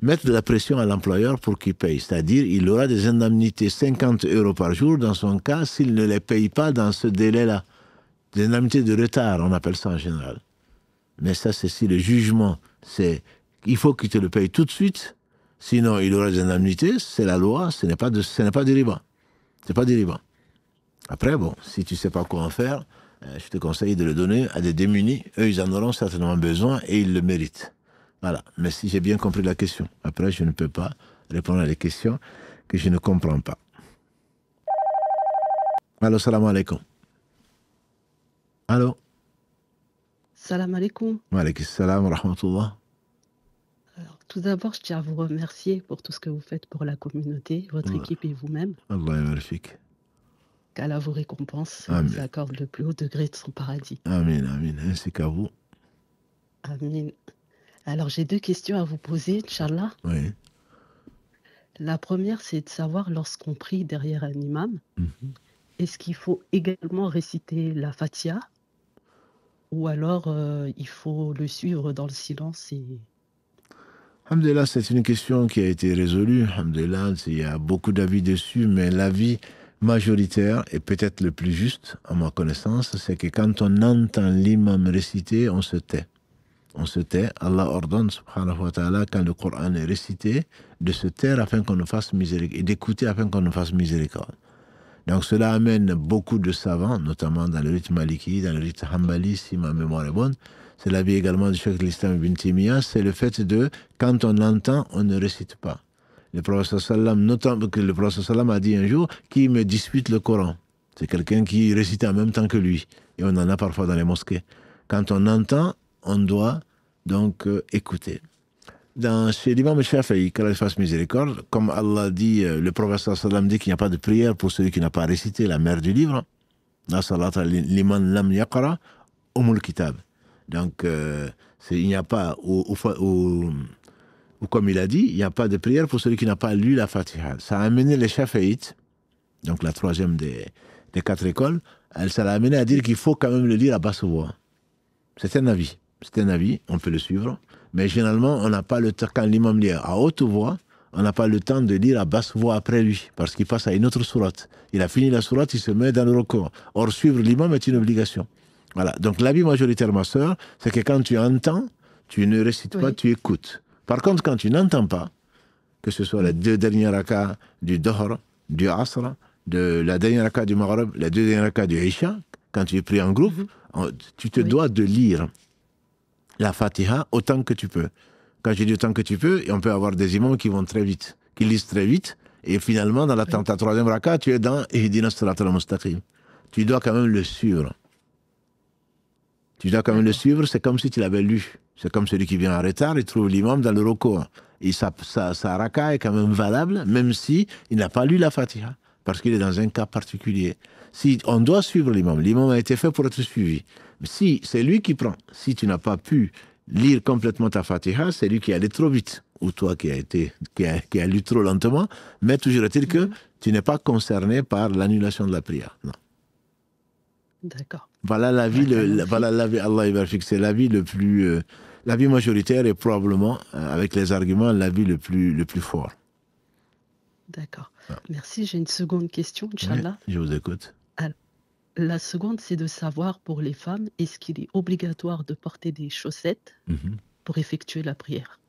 mettre de la pression à l'employeur pour qu'il paye. C'est-à-dire, il aura des indemnités 50 € par jour, dans son cas, s'il ne les paye pas dans ce délai-là. Des indemnités de retard, on appelle ça en général. Mais ça, c'est si le jugement, il faut qu'il te le paye tout de suite, sinon il aura des indemnités, c'est la loi, ce n'est pas du riba. C'est pas du riba. Après, bon, si tu ne sais pas quoi en faire, je te conseille de le donner à des démunis. Eux, ils en auront certainement besoin et ils le méritent. Voilà. Mais si j'ai bien compris la question, après, je ne peux pas répondre à des questions que je ne comprends pas. Allô, salam alaikum. Allô? Salam alaikum. Wa alaikum salam wa rahmatullah. Alors, tout d'abord, je tiens à vous remercier pour tout ce que vous faites pour la communauté, votre Ouais. équipe et vous-même. Allah yabarik fik. qu'Allah vous récompense et Amen. vous accorde le plus haut degré de son paradis. Amen, amen. Ainsi qu'à vous. Amin. Alors, j'ai 2 questions à vous poser, Inch'Allah. Oui. La première, c'est de savoir, lorsqu'on prie derrière un imam, Mhm. est-ce qu'il faut également réciter la Fatiha ou alors il faut le suivre dans le silence et... Alhamdulillah, c'est une question qui a été résolue. Alhamdulillah, il y a beaucoup d'avis dessus, mais l'avis majoritaire et peut-être le plus juste, à ma connaissance, c'est que quand on entend l'imam réciter, on se tait. On se tait. Allah ordonne, subhanahu wa ta'ala, quand le Coran est récité, de se taire afin qu'on nous fasse miséricorde, et d'écouter afin qu'on nous fasse miséricorde. Donc cela amène beaucoup de savants, notamment dans le rite maliki, dans le rite hanbali, si ma mémoire est bonne. C'est l'avis également du Cheikh l'Islam ibn Taymiyyah, c'est le fait de, quand on entend, on ne récite pas. Le prophète sallam, notamment que le prophète sallam a dit un jour, qui me dispute le Coran. C'est quelqu'un qui récite en même temps que lui. Et on en a parfois dans les mosquées. Quand on entend, on doit donc écouter. Chez l'imam Shafi'i, qu'Allah fasse miséricorde, comme Allah dit, le prophète sallam dit qu'il n'y a pas de prière pour celui qui n'a pas récité la mère du livre. La salata liman lam yaqra umul kitab. Donc, il n'y a pas, ou comme il a dit, il n'y a pas de prière pour celui qui n'a pas lu la Fatiha. Ça a amené les Shafi'ites, donc la troisième des 4 écoles, ça l'a amené à dire qu'il faut quand même le lire à basse voix. C'est un avis. C'est un avis, on peut le suivre. Mais généralement, on n'a pas le temps, quand l'imam lit à haute voix, on n'a pas le temps de lire à basse voix après lui, parce qu'il passe à une autre sourate. Il a fini la sourate, il se met dans le recours. Or, suivre l'imam est une obligation. Voilà. Donc, l'avis majoritaire, ma sœur, c'est que quand tu entends, tu ne récites pas, tu écoutes. Par contre, quand tu n'entends pas, que ce soit les 2 derniers rakas du Dohr, du Asr, de la dernière raka du Maghrib, les 2 derniers rakas du Isha, quand tu es pris en groupe, tu te dois de lire la Fatiha autant que tu peux. Quand je dis autant que tu peux, on peut avoir des imams qui vont très vite, qui lisent très vite, et finalement, dans la 33e raka, tu es dans Ihdina as-siratal mustaqim. Tu dois quand même le suivre. Tu dois quand même le suivre, c'est comme si tu l'avais lu. C'est comme celui qui vient en retard, il trouve l'imam dans le recours. Et sa raka est quand même valable, même si il n'a pas lu la Fatiha, parce qu'il est dans un cas particulier. Si on doit suivre l'imam a été fait pour être suivi. Si c'est lui qui prend, si tu n'as pas pu lire complètement ta Fatiha, c'est lui qui est allé trop vite, ou toi qui a lu trop lentement, mais toujours est-il que tu n'es pas concerné par l'annulation de la prière. Non. D'accord. Voilà l'avis, Allah ybarfik, c'est l'avis le plus, l'avis majoritaire et probablement, avec les arguments, l'avis le plus fort. D'accord. Merci. J'ai une seconde question, Inch'Allah. Oui, je vous écoute. La seconde, c'est de savoir pour les femmes, est-ce qu'il est obligatoire de porter des chaussettes pour effectuer la prière?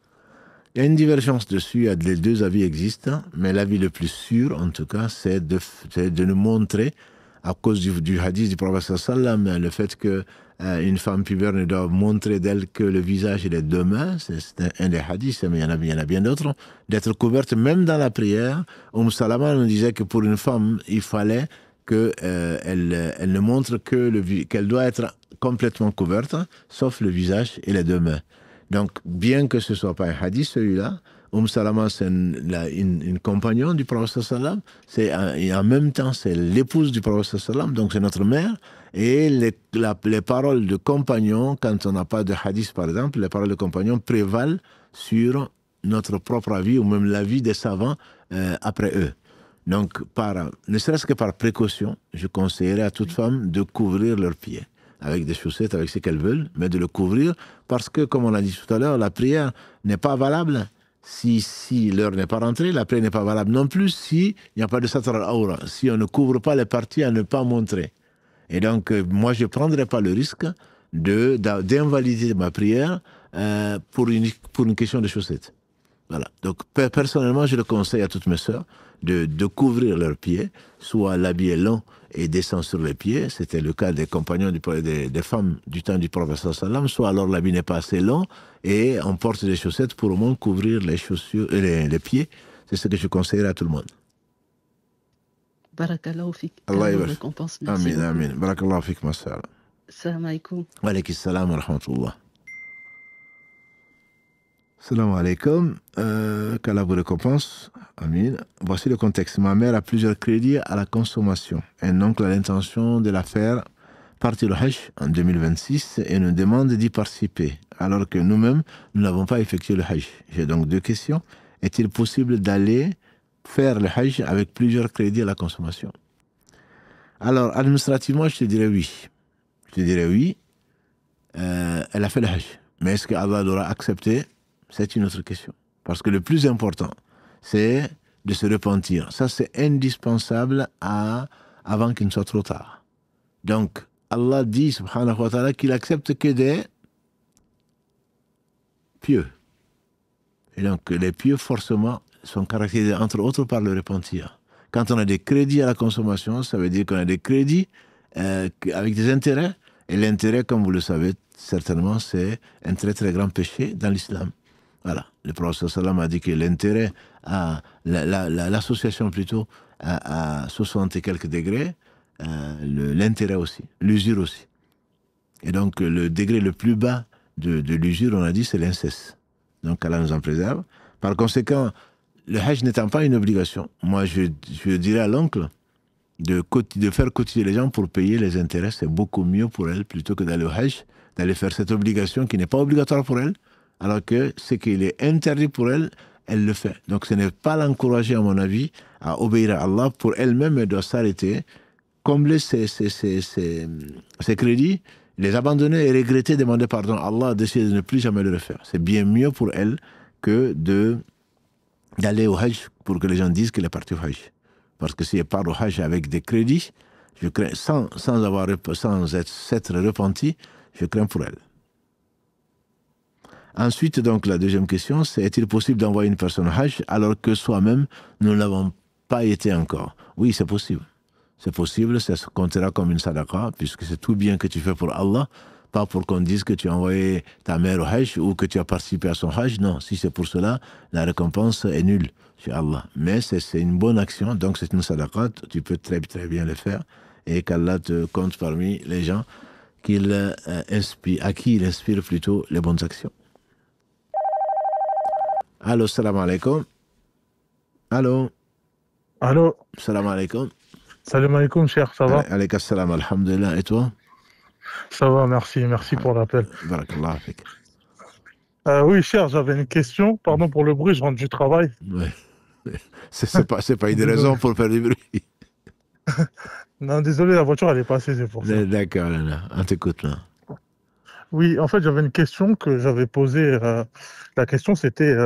Il y a une divergence dessus, les 2 avis existent, mais l'avis le plus sûr, en tout cas, c'est de nous montrer, à cause du hadith du prophète sallam, le fait qu'une femme pubère ne doit montrer d'elle que le visage et les 2 mains, c'est un des hadiths, mais il y en a bien d'autres, d'être couverte même dans la prière. Salama nous disait que pour une femme, il fallait qu'elle ne montre qu'elle doit être complètement couverte, sauf le visage et les 2 mains. Donc, bien que ce ne soit pas un hadith, celui-là, Salama, c'est une compagnon du prophète sallam, et en même temps, c'est l'épouse du prophète sallam, donc c'est notre mère, et les paroles de compagnon, quand on n'a pas de hadith, par exemple, les paroles de compagnon prévalent sur notre propre avis, ou même l'avis des savants après eux. Donc, ne serait-ce que par précaution, je conseillerais à toute femme de couvrir leurs pieds, avec des chaussettes, avec ce qu'elles veulent, mais de le couvrir, parce que, comme on l'a dit tout à l'heure, la prière n'est pas valable si l'heure n'est pas rentrée, la prière n'est pas valable non plus s'il n'y a pas de satr al-awra, si on ne couvre pas les parties à ne pas montrer. Et donc, moi, je ne prendrai pas le risque d'invalider ma prière pour une question de chaussettes. Voilà. Donc, personnellement, je le conseille à toutes mes sœurs de couvrir leurs pieds, soit l'habit est long et descend sur les pieds, c'était le cas des compagnons des femmes du temps du prophète sallam, soit alors l'habit n'est pas assez long et on porte des chaussettes pour au moins couvrir les chaussures, les pieds. C'est ce que je conseillerais à tout le monde. Barakallahu fik. Allah Allah récompense. Merci Amin, beaucoup. amin. Barakallahu fik, ma sœur. Salam alaikum. Wa alaykum salam wa rahmatullah. Salam alaikum. Qu'Allah vous récompense. Amin. Voici le contexte. Ma mère a plusieurs crédits à la consommation. Un oncle a l'intention de la faire partir au Hajj en 2026 et nous demande d'y participer, alors que nous-mêmes, nous n'avons pas effectué le Hajj. J'ai donc deux questions. Est-il possible d'aller faire le Hajj avec plusieurs crédits à la consommation? Alors, administrativement, je te dirais oui. Je te dirais oui. Elle a fait le Hajj. Mais est-ce que Allah l'aura accepté? C'est une autre question. Parce que le plus important, c'est de se repentir. Ça, c'est indispensable avant qu'il ne soit trop tard. Donc, Allah dit, subhanahu wa ta'ala, qu'il accepte que des pieux. Et donc, les pieux, forcément, sont caractérisés, entre autres, par le repentir. Quand on a des crédits à la consommation, ça veut dire qu'on a des crédits avec des intérêts. Et l'intérêt, comme vous le savez certainement, c'est un très très grand péché dans l'islam. Voilà. Le prophète sallam a dit que l'intérêt, l'association plutôt, à 60 et quelques degrés, l'intérêt aussi, l'usure aussi. Et donc, le degré le plus bas de l'usure, on a dit, c'est l'inceste. Donc, Allah nous en préserve. Par conséquent, le Hajj n'étant pas une obligation, moi, je dirais à l'oncle de faire cotiser les gens pour payer les intérêts, c'est beaucoup mieux pour elle, plutôt que d'aller au Hajj, d'aller faire cette obligation qui n'est pas obligatoire pour elle, alors que ce qui est interdit pour elle, elle le fait. Donc, ce n'est pas l'encourager, à mon avis, à obéir à Allah. Pour elle-même, elle doit s'arrêter, combler ses crédits, les abandonner et regretter, demander pardon à Allah, décider de ne plus jamais le refaire. C'est bien mieux pour elle que d'aller au Hajj pour que les gens disent qu'elle est partie au Hajj. Parce que si elle part au Hajj avec des crédits, je crains, sans s'être repenti, je crains pour elle. Ensuite, donc, la deuxième question, c'est est-il possible d'envoyer une personne au Hajj alors que soi-même, nous ne l'avons pas été encore? Oui, c'est possible. C'est possible, ça se comptera comme une sadaqa, puisque c'est tout bien que tu fais pour Allah, pas pour qu'on dise que tu as envoyé ta mère au Hajj ou que tu as participé à son Hajj. Non, si c'est pour cela, la récompense est nulle chez Allah. Mais c'est une bonne action, donc c'est une sadaqa, tu peux très très bien le faire, et qu'Allah te compte parmi les gens à qui il inspire plutôt les bonnes actions. Allô, salam alaikum. Allô. Allô. Salam alaikum. Salam alaikum, cher, ça va? Alaikum salam, alhamdulillah. Et toi? Ça va, merci pour l'appel. Barakallah fik. Oui, cher, j'avais une question. Pardon pour le bruit, je rentre du travail. Ouais. C'est pas une raison pour faire du bruit. Non, désolé, la voiture, elle est passée, c'est pour ça. D'accord, là, on t'écoute là. Oui, en fait, j'avais une question que j'avais posée. La question, c'était,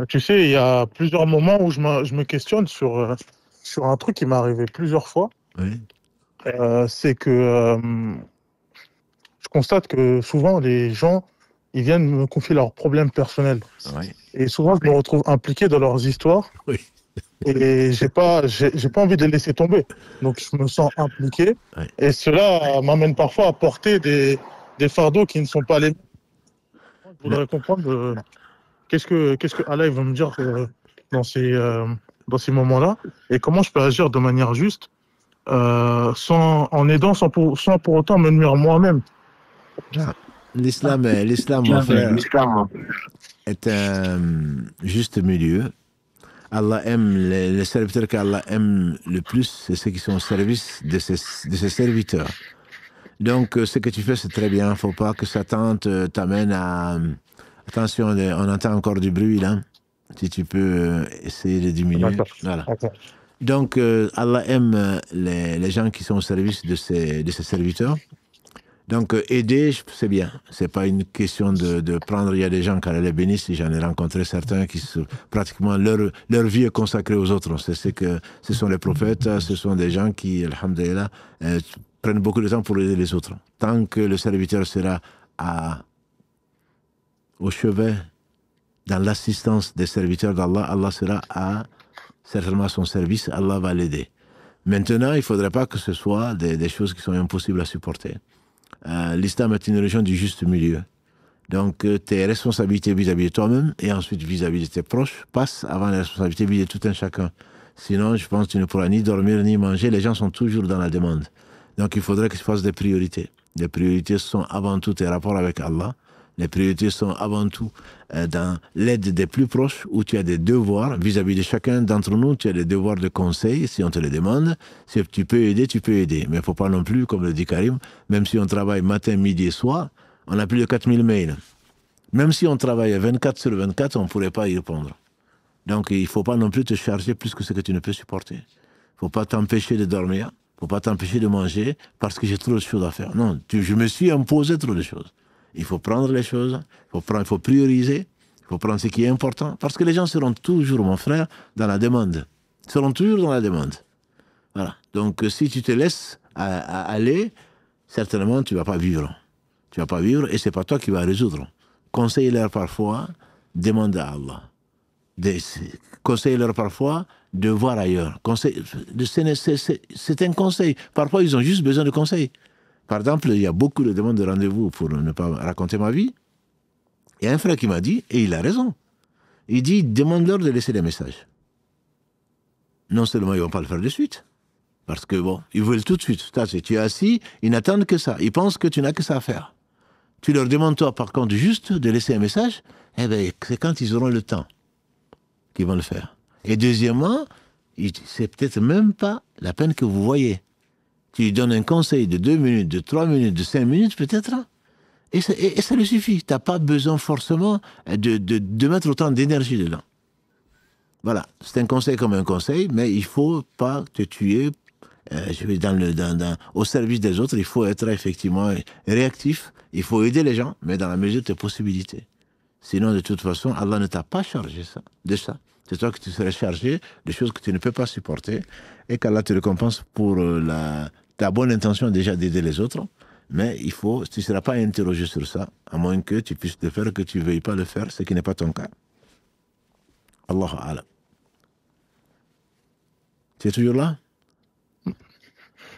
tu sais, il y a plusieurs moments où je me questionne sur un truc qui m'est arrivé plusieurs fois. Oui. C'est que je constate que souvent, les gens, ils viennent me confier leurs problèmes personnels. Oui. Et souvent, je me retrouve impliqué dans leurs histoires. Oui. Et j'ai pas envie de les laisser tomber. Donc, je me sens impliqué. Oui. Et cela m'amène parfois à porter des fardeaux qui ne sont pas les mêmes. Je voudrais comprendre qu'est-ce que Allah va me dire dans ces moments-là et comment je peux agir de manière juste en aidant sans pour autant me nuire moi-même. L'islam, mon frère, est un juste milieu. Allah aime, les serviteurs qu'Allah aime le plus, c'est ceux qui sont au service de ses serviteurs. Donc, ce que tu fais, c'est très bien. Il ne faut pas que Satan t'amène à... Attention, on entend encore du bruit, là. Si tu peux essayer de diminuer. Voilà. Donc, Allah aime les gens qui sont au service de ses serviteurs. Donc, aider, c'est bien. Ce n'est pas une question de prendre... Il y a des gens, quand elle les bénisse, j'en ai rencontré certains qui pratiquement leur vie est consacrée aux autres. Ce sont les prophètes, ce sont des gens qui, alhamdulillah, prennent beaucoup de temps pour aider les autres. Tant que le serviteur sera au chevet, dans l'assistance des serviteurs d'Allah, Allah sera certainement à son service, Allah va l'aider. Maintenant, il ne faudrait pas que ce soit des choses qui sont impossibles à supporter. L'islam est une religion du juste milieu. Donc, tes responsabilités vis-à-vis de toi-même et ensuite vis-à-vis de tes proches passent avant les responsabilités vis-à-vis de tout un chacun. Sinon, je pense que tu ne pourras ni dormir ni manger. Les gens sont toujours dans la demande. Donc, il faudrait que tu fasses des priorités. Les priorités sont avant tout tes rapports avec Allah, Les priorités sont avant tout dans l'aide des plus proches, où tu as des devoirs vis-à-vis de chacun d'entre nous. Tu as des devoirs de conseil, si on te les demande. Si tu peux aider, tu peux aider. Mais il ne faut pas non plus, comme le dit Karim, même si on travaille matin, midi et soir, on a plus de 4000 mails. Même si on travaille 24 sur 24, on ne pourrait pas y répondre. Donc il ne faut pas non plus te charger plus que ce que tu ne peux supporter. Il ne faut pas t'empêcher de dormir, il ne faut pas t'empêcher de manger parce que j'ai trop de choses à faire. Non, je me suis imposé trop de choses. Il faut prendre les choses, il faut prioriser, il faut prendre ce qui est important, parce que les gens seront toujours, mon frère, dans la demande. Ils seront toujours dans la demande. Voilà. Donc si tu te laisses aller, certainement tu ne vas pas vivre. Tu ne vas pas vivre et ce n'est pas toi qui vas résoudre. Conseille-leur parfois, demande à Allah. Conseille-leur parfois de voir ailleurs. C'est un conseil. Parfois, ils ont juste besoin de conseils. Par exemple, il y a beaucoup de demandes de rendez-vous pour ne pas raconter ma vie. Il y a un frère qui m'a dit, et il a raison, il dit, demande-leur de laisser des messages. Non seulement ils ne vont pas le faire de suite, parce que bon, ils veulent tout de suite. Tu es assis, ils n'attendent que ça. Ils pensent que tu n'as que ça à faire. Tu leur demandes, toi, par contre, juste de laisser un message, eh bien, c'est quand ils auront le temps qu'ils vont le faire. Et deuxièmement, c'est peut-être même pas la peine que vous voyez. Tu lui donnes un conseil de 2 minutes, de 3 minutes, de 5 minutes peut-être, et ça lui suffit. Tu n'as pas besoin forcément de mettre autant d'énergie dedans. Voilà, c'est un conseil comme un conseil, mais il ne faut pas te tuer au service des autres. Il faut être effectivement réactif, il faut aider les gens, mais dans la mesure de tes possibilités. Sinon, de toute façon, Allah ne t'a pas chargé de ça. C'est toi que tu serais chargé de choses que tu ne peux pas supporter et qu'Allah te récompense pour ta bonne intention déjà d'aider les autres. Mais tu ne seras pas interrogé sur ça, à moins que tu puisses le faire, que tu ne veuilles pas le faire, ce qui n'est pas ton cas. Allahu A'lam. Tu es toujours là?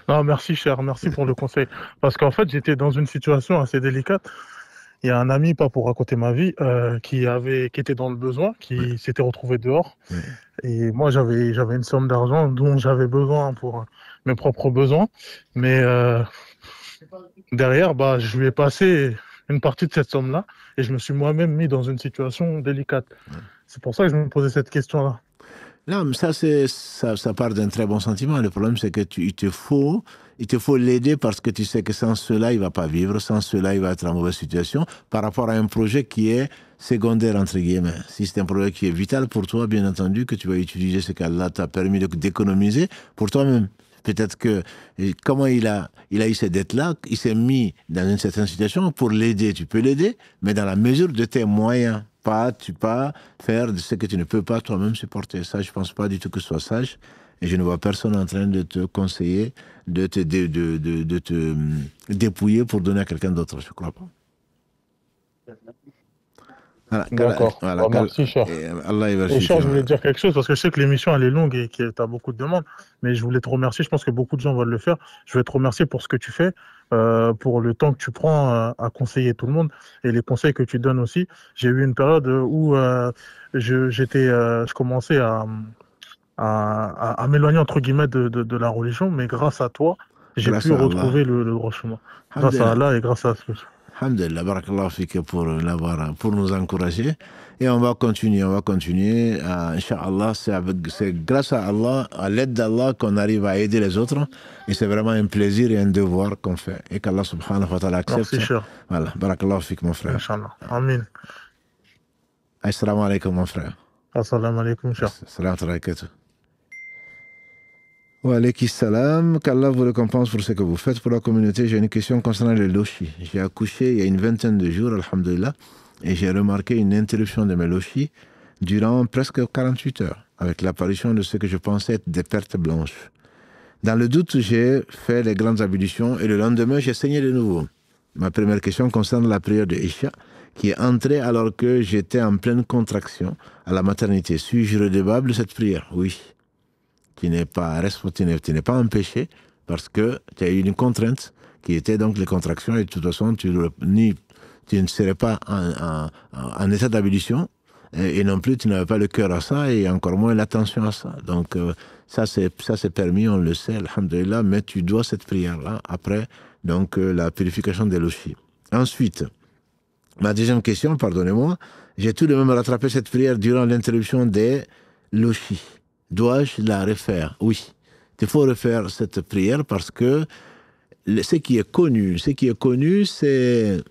Non, merci cher, merci pour le conseil. Parce qu'en fait, j'étais dans une situation assez délicate. Il y a un ami, pas pour raconter ma vie, qui était dans le besoin, qui s'était retrouvé dehors. Oui. Et moi, j'avais une somme d'argent dont j'avais besoin pour mes propres besoins. Mais derrière, je lui ai passé une partie de cette somme-là et je me suis moi-même mis dans une situation délicate. Ouais. C'est pour ça que je me posais cette question-là. Non, mais ça part d'un très bon sentiment. Le problème, c'est que il te faut l'aider parce que tu sais que sans cela, il ne va pas vivre. Sans cela, il va être en mauvaise situation par rapport à un projet qui est secondaire, entre guillemets. Si c'est un projet qui est vital pour toi, bien entendu, que tu vas utiliser ce qu'Allah t'a permis d'économiser pour toi-même. Peut-être que, comment il a eu ces dettes-là, il s'est mis dans une certaine situation pour l'aider. Tu peux l'aider, mais dans la mesure de tes moyens. Tu pas faire de ce que tu ne peux pas toi-même supporter. Ça, je ne pense pas du tout que ce soit sage. Et je ne vois personne en train de te conseiller, de te dépouiller pour donner à quelqu'un d'autre. Je ne crois pas. Voilà, D'accord. Merci, cher. Allah, il va et cher, je voulais te dire quelque chose parce que je sais que l'émission elle est longue et que tu as beaucoup de demandes, mais je voulais te remercier. Je pense que beaucoup de gens veulent le faire. Je voulais te remercier pour ce que tu fais, pour le temps que tu prends à conseiller tout le monde et les conseils que tu donnes aussi. J'ai eu une période où je commençais à m'éloigner entre guillemets de la religion, mais grâce à toi, j'ai pu retrouver le droit chemin. Grâce à Allah et grâce à ce. Alhamdulillah, barakallahu fik pour nous encourager. Et on va continuer, Inch'Allah, c'est grâce à Allah, à l'aide d'Allah qu'on arrive à aider les autres. Et c'est vraiment un plaisir et un devoir qu'on fait. Et qu'Allah subhanahu wa ta'ala accepte. Merci, cher. Voilà, barakallahu fik, mon frère. Inch'Allah. Amin. Assalamu alaikum, mon frère. Assalamu alaikum, cher. Salam alaikum. Wa alaykum salam, qu'Allah vous récompense pour ce que vous faites pour la communauté. J'ai une question concernant le lochi. J'ai accouché il y a une vingtaine de jours, alhamdulillah, et j'ai remarqué une interruption de mes lochis durant presque 48 heures, avec l'apparition de ce que je pensais être des pertes blanches. Dans le doute, j'ai fait les grandes ablutions et le lendemain, j'ai saigné de nouveau. Ma première question concerne la prière de Isha, qui est entrée alors que j'étais en pleine contraction à la maternité. Suis-je redevable de cette prière? Oui. Tu n'es pas empêché parce que tu as eu une contrainte qui était donc les contractions et de toute façon tu ne serais pas en état d'ablution et non plus tu n'avais pas le cœur à ça et encore moins l'attention à ça. Donc ça c'est permis, on le sait, alhamdulillah, mais tu dois cette prière-là après donc la purification des lochis. Ensuite, Ma deuxième question, pardonnez-moi, j'ai tout de même rattrapé cette prière durant l'interruption des lochis. Dois-je la refaire? Oui. Il faut refaire cette prière parce que ce qui est connu, c'est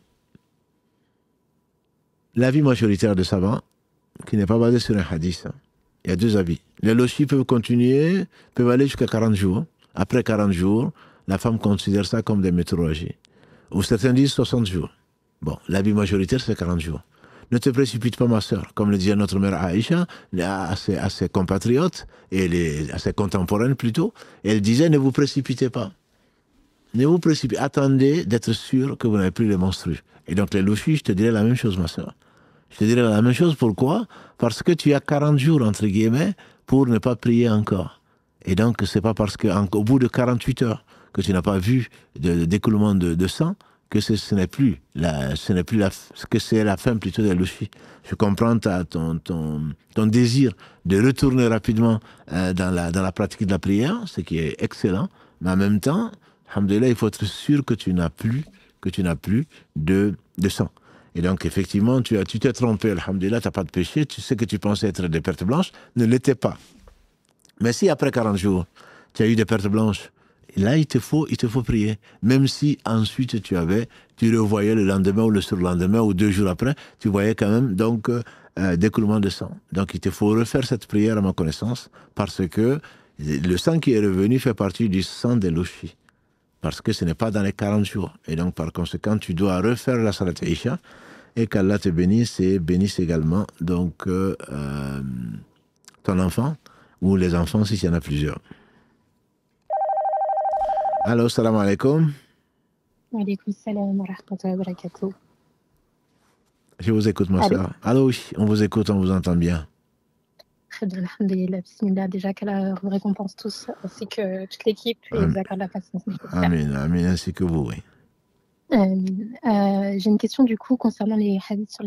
l'avis majoritaire des savants, qui n'est pas basé sur un hadith. Il y a deux avis. Les lochis peuvent continuer, peuvent aller jusqu'à 40 jours. Après 40 jours, la femme considère ça comme des météorologies. Ou certains disent 60 jours. Bon, l'avis majoritaire, c'est 40 jours. Ne te précipite pas, ma sœur. Comme le disait notre mère Aïcha, à ses compatriotes, et à ses contemporaines plutôt, elle disait, ne vous précipitez pas. Ne vous précipitez pas. Attendez d'être sûr que vous n'avez plus les menstrues. Et donc les lochis, je te dirais la même chose, ma sœur. Je te dirais la même chose, pourquoi? Parce que tu as 40 jours, entre guillemets, pour ne pas prier encore. Et donc, c'est pas parce qu'au bout de 48 heures que tu n'as pas vu d'écoulement de sang que ce n'est plus que c'est la fin plutôt des lochis. Je comprends ton désir de retourner rapidement dans la pratique de la prière, ce qui est excellent, mais en même temps, alhamdoulilah, il faut être sûr que tu n'as plus de sang. Et donc, effectivement, tu t'es trompé, alhamdoulilah, tu n'as pas de péché, tu sais que tu pensais être des pertes blanches, ne l'étais pas. Mais si après 40 jours, tu as eu des pertes blanches, là, il te faut prier. Même si ensuite tu revoyais le lendemain ou le surlendemain ou 2 jours après, tu voyais quand même donc d'écoulement de sang. Donc il te faut refaire cette prière à ma connaissance parce que le sang qui est revenu fait partie du sang des lochis. Parce que ce n'est pas dans les 40 jours. Et donc par conséquent, tu dois refaire la salat Isha et qu'Allah te bénisse et bénisse également donc ton enfant ou les enfants s'il y en a plusieurs. Allô, salam alaikum. Wa alaykoum salam wa rahmatullahi wa barakatuh. Je vous écoute, ma soeur. Allô, oui, on vous écoute, on vous entend bien. Très bien, alhamdulillah, bismillah. Déjà qu'Allah vous récompense tous, ainsi que toute l'équipe, et j'accorde la patience nécessaire. Amin, amin, ainsi que vous, oui. J'ai une question du coup concernant les hadiths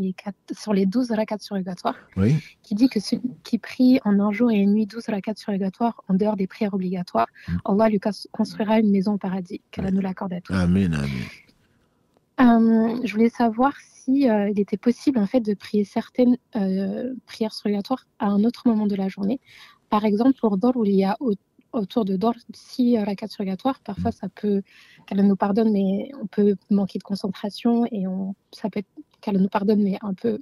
sur les 12 rakats surrogatoires, Oui. qui dit que celui qui prie en un jour et une nuit 12 rakats surrogatoires en dehors des prières obligatoires, Allah lui construira une maison au paradis, qu'Allah nous l'accorde à tous. Amin, amin. Je voulais savoir si il était possible en fait de prier certaines prières surrogatoires à un autre moment de la journée. Par exemple, pour Dor, où il y a autour de Dor 6 rakats surrogatoires, parfois ça peut, qu'Allah nous pardonne, mais on peut manquer de concentration et ça peut être qu'Allah nous pardonne, mais un peu,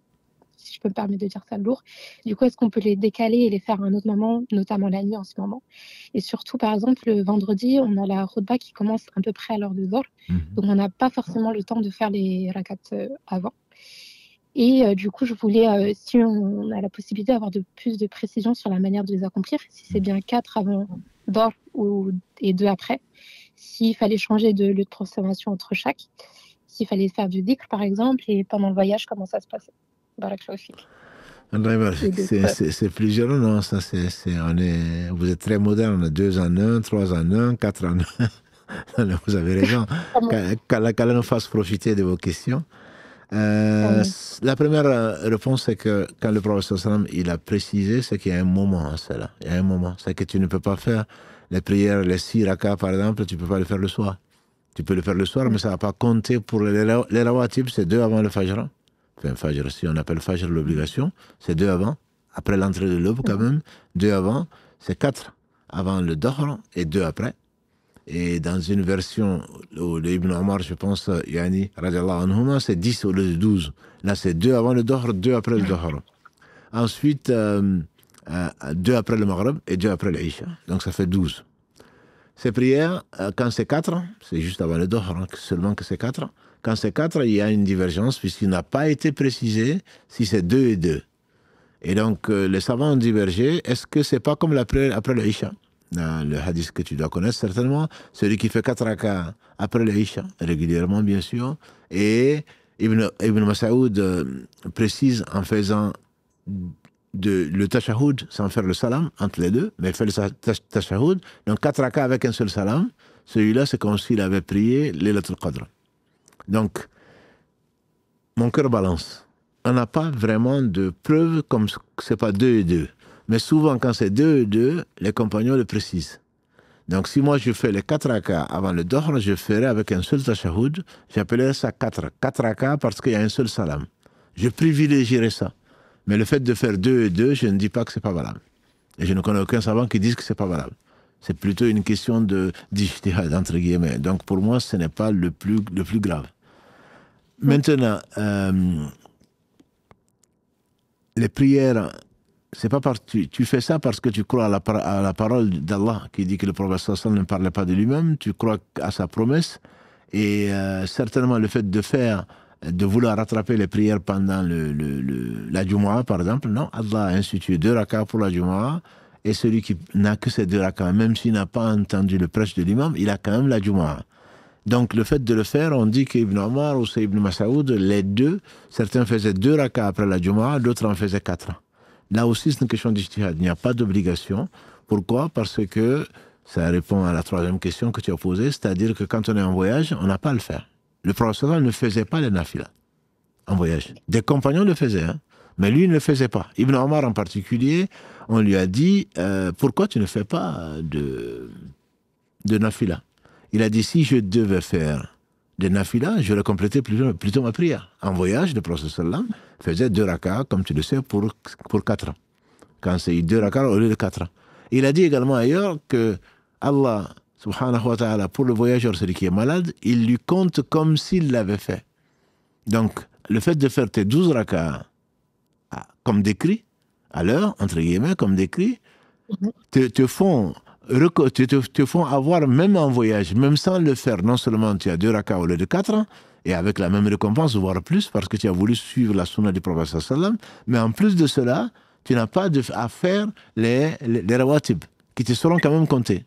si je peux me permettre de dire ça, lourd. Du coup, est-ce qu'on peut les décaler et les faire à un autre moment, notamment la nuit en ce moment? Et surtout, par exemple, le vendredi, on a la khutba qui commence à peu près à l'heure de Dor, donc on n'a pas forcément le temps de faire les rakats avant. Et du coup, je voulais, si on a la possibilité d'avoir plus de précision sur la manière de les accomplir, si c'est bien 4 avant Dor et 2 après, s'il fallait changer de lieu de transformation entre chaque, s'il fallait faire du dhikr par exemple, et pendant le voyage, comment ça se passait. Barakallahu fik. C'est plusieurs, non, ça vous êtes très moderne, 2 en 1, 3 en 1, 4 en 1. Vous avez raison. Qu'Allah nous fasse profiter de vos questions. La première réponse, c'est que quand le prophète sallam il a précisé, c'est qu'il y a un moment à cela. Il y a un moment. C'est que tu ne peux pas faire les prières, les 6 rakats par exemple, tu ne peux pas le faire le soir. Tu peux le faire le soir, mais ça ne va pas compter pour les rawatib, c'est 2 avant le fajr. Enfin, fajr, si on appelle fajr l'obligation, c'est 2 avant. Après l'entrée de l'aube, quand même, 2 avant, c'est 4 avant le dahr et 2 après. Et dans une version de Ibn Omar, je pense, Yani, radiallahu anhuma, c'est 10 au lieu de 12. Là, c'est 2 avant le dahr, 2 après le dahr. Ensuite, 2 après le maghrib et 2 après l'isha. Donc ça fait 12. Ces prières, quand c'est 4, c'est juste avant le dahr, hein, seulement que c'est 4. Quand c'est 4, il y a une divergence puisqu'il n'a pas été précisé si c'est 2 et 2. Et donc, les savants ont divergé. Est-ce que c'est pas comme après l'isha? Le hadith que tu dois connaître certainement, celui qui fait 4 rakats après l'isha, régulièrement bien sûr, et Ibn Mas'ud précise en faisant le tashahoud sans faire le salam entre les deux, mais il fait le tashahoud, donc 4 rakats avec un seul salam, celui-là c'est comme s'il avait prié Laylatul Qadr. Donc, mon cœur balance. On n'a pas vraiment de preuves comme c'est pas 2 et 2. Mais souvent, quand c'est 2 et 2, les compagnons le précisent. Donc, si moi je fais les 4 rakas avant le Dohr, je ferai avec un seul tashahoud, j'appellerai ça 4 rakas parce qu'il y a un seul salam. Je privilégierai ça. Mais le fait de faire 2 et 2, je ne dis pas que c'est pas valable. Et je ne connais aucun savant qui dise que c'est pas valable. C'est plutôt une question d'ijtihad, entre guillemets. Donc, pour moi, ce n'est pas le plus grave. Maintenant, les prières, c'est pas tu fais ça parce que tu crois à la parole d'Allah qui dit que le prophète sallallahu alayhi wa sallam ne parlait pas de lui-même, tu crois à sa promesse, et certainement le fait de vouloir rattraper les prières pendant la Jumu'ah, par exemple, non, Allah a institué 2 rakas pour la Jumu'ah, et celui qui n'a que ces 2 rakas, même s'il n'a pas entendu le prêche de l'imam, il a quand même la Jumu'ah. Donc le fait de le faire, on dit qu'Ibn Omar ou Ibn Mas'oud, les deux, certains faisaient 2 rakas après la Jumu'ah, d'autres en faisaient 4. Là aussi, c'est une question d'ijtihad. Il n'y a pas d'obligation. Pourquoi? Parce que ça répond à la 3e question que tu as posée, c'est-à-dire que quand on est en voyage, on n'a pas à le faire. Le prophète ne faisait pas les nafilas en voyage. Des compagnons le faisaient, hein, mais lui, il ne le faisait pas. Ibn Omar en particulier, on lui a dit pourquoi tu ne fais pas de nafila? Il a dit si je devais faire des nafilas, j'aurais complété plutôt ma prière. En voyage, le prophète sallam faisait 2 rakas, comme tu le sais, pour 4 ans. Quand c'est 2 rakas au lieu de 4 ans. Il a dit également ailleurs que Allah, subhanahu wa ta'ala, pour le voyageur, celui qui est malade, il lui compte comme s'il l'avait fait. Donc, le fait de faire tes 12 rakas comme décrit, à l'heure, entre guillemets, comme décrit, te font avoir, même en voyage, même sans le faire, non seulement tu as 2 rakas au lieu de 4 ans, et avec la même récompense, voire plus, parce que tu as voulu suivre la sunna du prophète sallam, mais en plus de cela, tu n'as pas à faire les rawatib, qui te seront quand même comptés.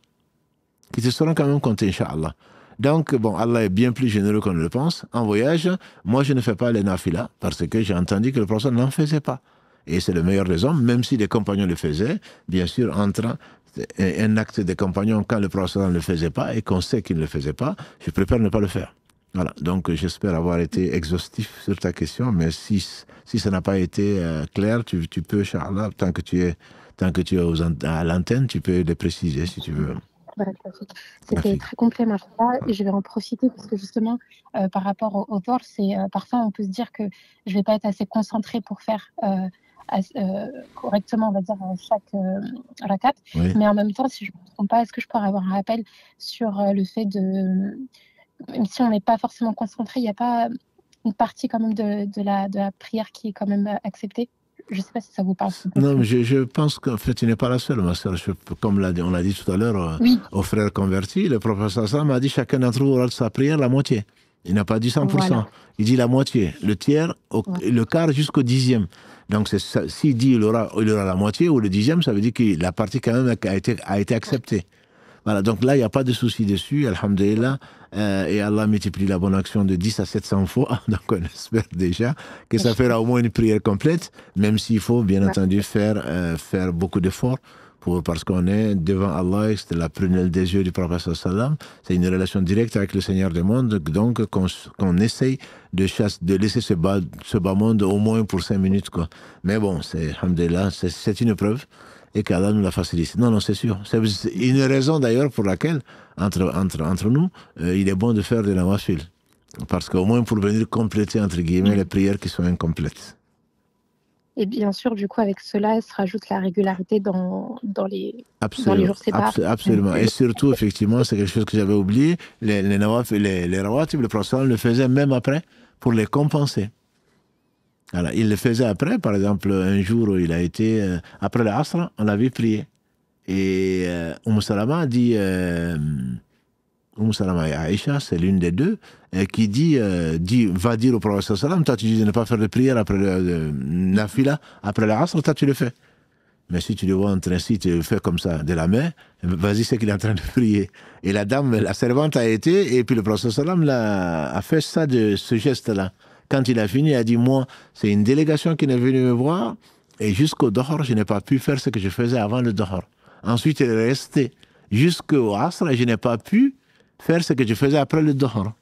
Inch'Allah. Donc, bon, Allah est bien plus généreux qu'on ne le pense. En voyage, moi, je ne fais pas les nafilas, parce que j'ai entendu que le prophète n'en faisait pas. Et c'est le meilleur des hommes, même si les compagnons le faisaient, bien sûr, entre un acte des compagnons quand le prophète ne le faisait pas et qu'on sait qu'il ne le faisait pas, je préfère ne pas le faire. Voilà, donc j'espère avoir été exhaustif sur ta question, mais si ça n'a pas été clair, tu peux, Inch'Allah, tant que tu es à l'antenne, tu peux les préciser si tu veux. C'était très complet, machallah, et je vais en profiter parce que justement, par rapport au Dohr, parfois on peut se dire que je ne vais pas être assez concentrée pour faire correctement, on va dire, chaque rakat, oui. Mais en même temps, si je ne me trompe pas, est-ce que je pourrais avoir un rappel sur le fait de, même si on n'est pas forcément concentré, il n'y a pas une partie quand même de la prière qui est quand même acceptée? Je ne sais pas si ça vous parle. Non, mais je pense qu'en fait, tu n'es pas la seule, ma sœur. Comme on l'a dit tout à l'heure, oui, aux frères convertis, le prophète sallam a dit chacun d'entre vous aura sa prière la moitié. Il n'a pas dit 100%. Voilà. Il dit la moitié, le tiers, le quart jusqu'au 10e. Donc, s'il dit il aura la moitié ou le 10e, ça veut dire que la partie quand même a été acceptée. Voilà, donc là, il n'y a pas de souci dessus, alhamdulillah, et Allah multiplie la bonne action de 10 à 700 fois, donc on espère déjà que ça fera au moins une prière complète, même s'il faut bien entendu faire beaucoup d'efforts, parce qu'on est devant Allah, c'est la prunelle des yeux du prophète sallam, c'est une relation directe avec le Seigneur des mondes, donc qu'on essaye de laisser ce bas monde au moins pour 5 minutes, quoi. Mais bon, alhamdulillah, c'est une preuve, et qu'Allah nous la facilite. Non, c'est sûr. C'est une raison d'ailleurs pour laquelle, entre nous, il est bon de faire des nawafil. Parce qu'au moins pour venir compléter, entre guillemets, les prières qui sont incomplètes. Et bien sûr, du coup, avec cela, se rajoute la régularité dans les jours séparés. Absolument. Et surtout, effectivement, c'est quelque chose que j'avais oublié, les rawatib, le prophète le faisait même après pour les compenser. Alors, il le faisait après, par exemple, un jour où il a été, après l'Asr, on l'avait prié. Et Salama dit, Salama et Aïcha, c'est l'une des deux, qui va dire au prophète sallam, toi tu dis de ne pas faire de prière après le nafila, après l'Asr, toi tu le fais. Mais si tu le vois en train, si tu le fais comme ça, de la main, vas-y, c'est qu'il est en train de prier. Et la servante a été, et puis le prophète sallam a fait ça, ce geste-là. Quand il a fini, il a dit, moi, c'est une délégation qui est venue me voir, et jusqu'au Dohr, je n'ai pas pu faire ce que je faisais avant le Dohr. Ensuite, il est resté jusqu'au Asr, et je n'ai pas pu faire ce que je faisais après le Dohr.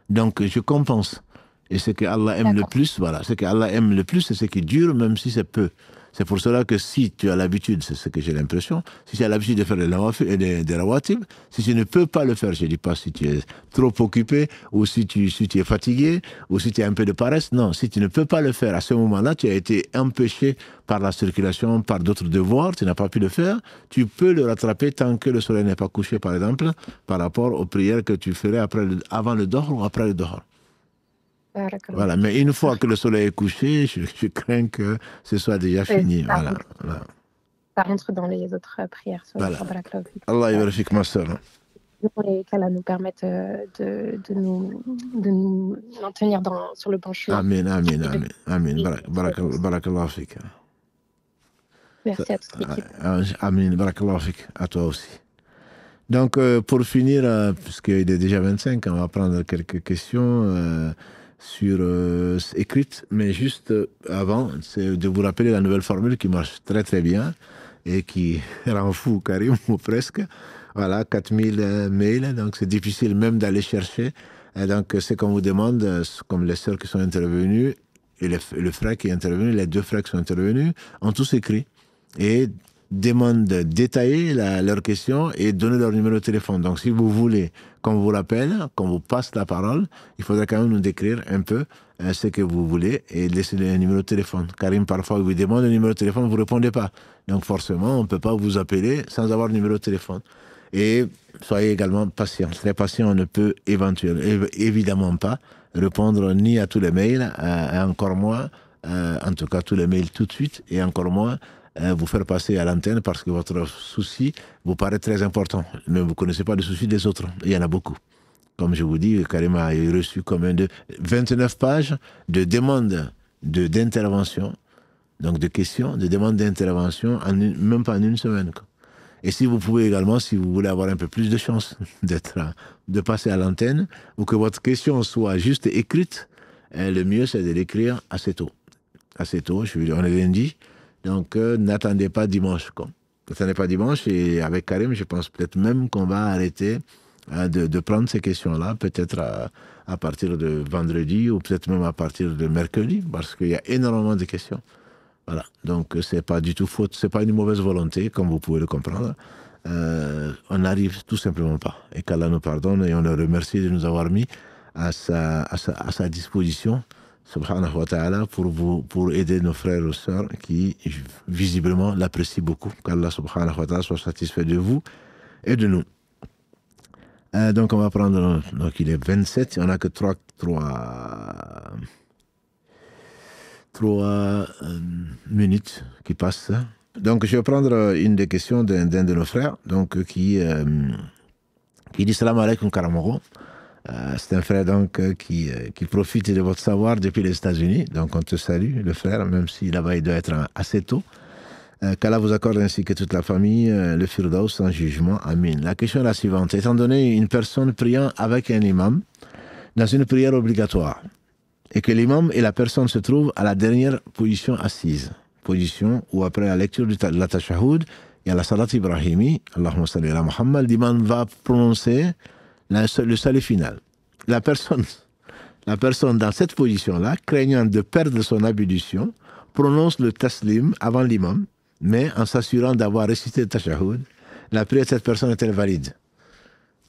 Donc, je compense. Et ce que Allah aime le plus, voilà, ce que Allah aime le plus, c'est ce qui dure, même si c'est peu. C'est pour cela que si tu as l'habitude, c'est ce que j'ai l'impression, si tu as l'habitude de faire des rawatib, si tu ne peux pas le faire, je ne dis pas si tu es trop occupé, ou si tu es fatigué, ou si tu as un peu de paresse, non, si tu ne peux pas le faire, à ce moment-là, tu as été empêché par la circulation, par d'autres devoirs, tu n'as pas pu le faire, tu peux le rattraper tant que le soleil n'est pas couché, par exemple, par rapport aux prières que tu ferais avant le dohr ou après le dohr. Voilà, mais une fois que le soleil est couché, je crains que ce soit déjà fini. Voilà. Ça rentre dans les autres prières. Voilà. Allah ybarfik ma sœur. Et qu'Allah nous permette de nous maintenir sur le bon chemin. Amin, amin, amin. Amin. Barakallahu fik. Merci à toute l'équipe. Amin, barakallahu fik. À toi aussi. Donc, pour finir, puisqu'il est déjà 25, on va prendre quelques questions écrites, mais juste avant, c'est de vous rappeler la nouvelle formule qui marche très très bien et qui rend fou Karim, ou presque. Voilà, 4000 mails, donc c'est difficile même d'aller chercher. Et donc, ce qu'on vous demande, comme les sœurs qui sont intervenues et le frère qui est intervenu, les deux frères qui sont intervenus, ont tous écrit et demandent de détailler leurs questions et donner leur numéro de téléphone. Donc, si vous voulez qu'on vous rappelle, qu'on vous passe la parole, il faudrait quand même nous décrire un peu ce que vous voulez et laisser le numéro de téléphone. Karim, parfois, il vous demande le numéro de téléphone, vous ne répondez pas. Donc, forcément, on ne peut pas vous appeler sans avoir le numéro de téléphone. Et soyez également patient. Très patient, on ne peut évidemment pas répondre ni à tous les mails, encore moins, en tout cas tous les mails tout de suite, et encore moins vous faire passer à l'antenne parce que votre souci vous paraît très important. Mais vous ne connaissez pas le souci des autres. Il y en a beaucoup. Comme je vous dis, Karim a reçu combien de 29 pages de demandes d'intervention, donc de questions, de demandes d'intervention, même pas en une semaine. Et si vous pouvez également, si vous voulez avoir un peu plus de chance de passer à l'antenne, ou que votre question soit juste écrite, le mieux c'est de l'écrire assez tôt. Assez tôt, on est lundi, donc n'attendez pas dimanche. N'attendez pas dimanche, et avec Karim, je pense peut-être même qu'on va arrêter de prendre ces questions-là, peut-être à partir de vendredi, ou peut-être même à partir de mercredi, parce qu'il y a énormément de questions. Voilà, donc c'est pas du tout faute, c'est pas une mauvaise volonté, comme vous pouvez le comprendre. On n'arrive tout simplement pas. Et qu'Allah nous pardonne, et on le remercie de nous avoir mis à sa disposition, subhanahu wa ta'ala, pour aider nos frères et sœurs qui visiblement l'apprécient beaucoup. Qu'Allah subhanahu wa ta'ala soit satisfait de vous et de nous. Donc on va prendre, donc il est 27, on n'a que trois minutes qui passent. Donc, je vais prendre une des questions d'un de nos frères, donc, qui dit Salam alaikum Karamoro. C'est un frère donc, qui profite de votre savoir depuis les États-Unis. Donc, on te salue, le frère, même si là-bas il doit être assez tôt. Qu'Allah vous accorde ainsi que toute la famille, le firdaus sans jugement. Amin. La question est la suivante. Étant donné une personne priant avec un imam dans une prière obligatoire, et que l'imam et la personne se trouvent à la dernière position assise, position où après la lecture de la tashahhud, il y a la salat ibrahimi, Allahumma salli ala Muhammad, l'imam va prononcer le salut final. La personne dans cette position-là, craignant de perdre son ablution, prononce le taslim avant l'imam, mais en s'assurant d'avoir récité le tashahhud. La prière de cette personne est-elle valide?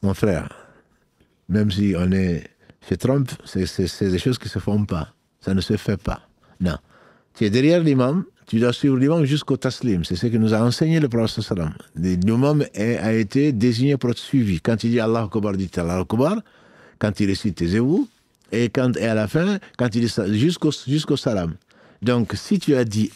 Mon frère, même si on est chez Trump, c'est des choses qui ne se font pas. Ça ne se fait pas. Non. Tu es derrière l'imam, tu dois suivre l'imam jusqu'au taslim. C'est ce que nous a enseigné le prophète sallam. L'imam a été désigné pour être suivi. Quand il dit Allah Akbar, dit Allah Akbar. Quand il récite, taisez-vous. Et à la fin, quand il dit jusqu'au salam. Donc, si tu as dit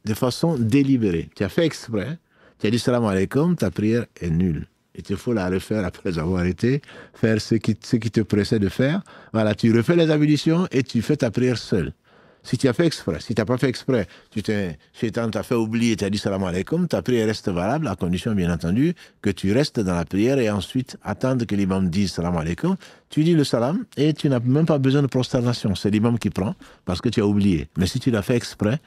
de façon délibérée, tu as fait exprès, tu as dit salam alaikum, ta prière est nulle. Il te faut la refaire après avoir été, faire ce qui te pressait de faire. Voilà, tu refais les ablutions et tu fais ta prière seule. Si tu as fait exprès, si tu n'as pas fait exprès, Shaitan t'a fait oublier, tu as dit salam alaikum, ta prière reste valable, à condition bien entendu que tu restes dans la prière et ensuite attendre que l'imam dise salam alaikum. Tu dis le salam et tu n'as même pas besoin de prosternation. C'est l'imam qui prend parce que tu as oublié. Mais si tu l'as fait exprès,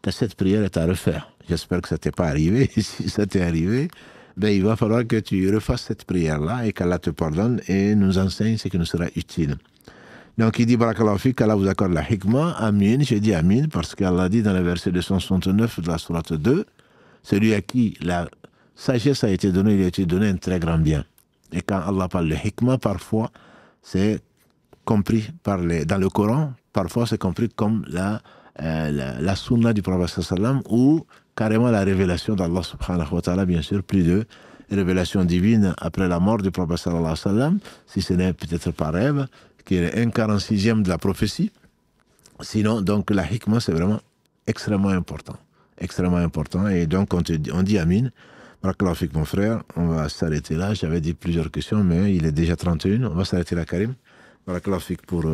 cette prière est à refaire. J'espère que ça ne t'est pas arrivé. Si ça t'est arrivé, ben, il va falloir que tu refasses cette prière-là et qu'Allah te pardonne et nous enseigne ce qui nous sera utile. Donc il dit barakallahu fik, qu'Allah vous accorde la hikmah, amin, j'ai dit amin, parce qu'Allah dit dans le verset 269 de la sourate 2, celui à qui la sagesse a été donnée, il a été donné un très grand bien. Et quand Allah parle de hikmah, parfois c'est compris dans le Coran, parfois c'est compris comme la sunna du prophète sallam ou carrément la révélation d'Allah subhanahu wa ta'ala, bien sûr, plus de révélation divine après la mort du prophète sallallahu alayhi wa sallam, si ce n'est peut-être par rêve, qui est un 46e de la prophétie. Sinon, donc la hikmah, c'est vraiment extrêmement important. Extrêmement important. Et donc, on dit amin. Barakallahu fik, mon frère. On va s'arrêter là. J'avais dit plusieurs questions, mais il est déjà 31. On va s'arrêter là, Karim. Barakallahu fik pour,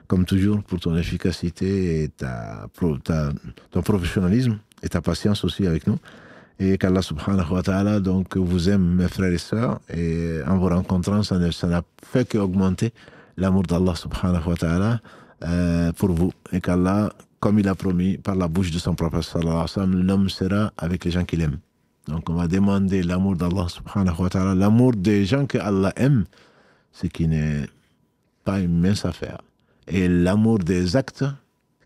comme toujours, pour ton efficacité et ton professionnalisme et ta patience aussi avec nous. Et qu'Allah subhanahu wa ta'ala donc vous aime, mes frères et sœurs, et en vous rencontrant, ça n'a fait qu'augmenter l'amour d'Allah subhanahu wa ta'ala pour vous. Et qu'Allah, comme il a promis par la bouche de son prophète sallallahu alayhi wa sallam, l'homme sera avec les gens qu'il aime. Donc on va demander l'amour d'Allah subhanahu wa ta'ala, l'amour des gens que Allah aime, ce qui n'est pas une mince affaire. Et l'amour des actes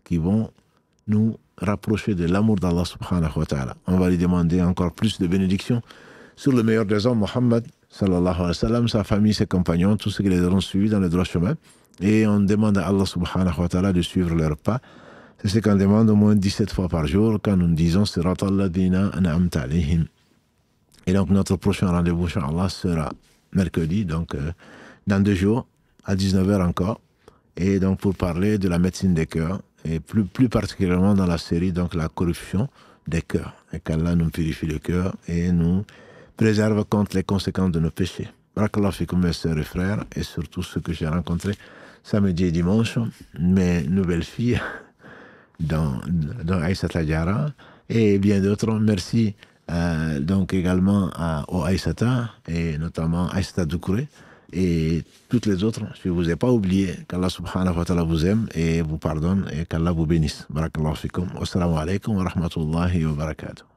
qui vont nous rapprocher de l'amour d'Allah subhanahu wa ta'ala. On va lui demander encore plus de bénédictions sur le meilleur des hommes, Mohammed sallallahu alayhi wa sallam, sa famille, ses compagnons, tous ceux qui les auront suivis dans le droit chemin. Et on demande à Allah subhanahu wa ta'ala de suivre leurs pas. C'est ce qu'on demande au moins 17 fois par jour quand nous disons Sirata alladhina an'amta alayhim. Et donc notre prochain rendez-vous, Inch'Allah, sera mercredi, donc dans 2 jours, à 19h encore. Et donc pour parler de la médecine des cœurs, et plus particulièrement dans la série, donc la corruption des cœurs. Et qu'Allah nous purifie le cœur et nous préserve contre les conséquences de nos péchés. Barakallahu fikum, mes sœurs et frères, et surtout ceux que j'ai rencontrés samedi et dimanche, mes nouvelles filles, dans Aïssata Diarra, et bien d'autres. Merci donc également au Aïssata, et notamment Aïssata Doukouré, et toutes les autres. Je ne vous ai pas oublié. Qu'Allah subhanahu wa ta'ala vous aime et vous pardonne, et qu'Allah vous bénisse. Barakallahu fikum. Wassalamu alaikum wa rahmatullahi wa barakatuh.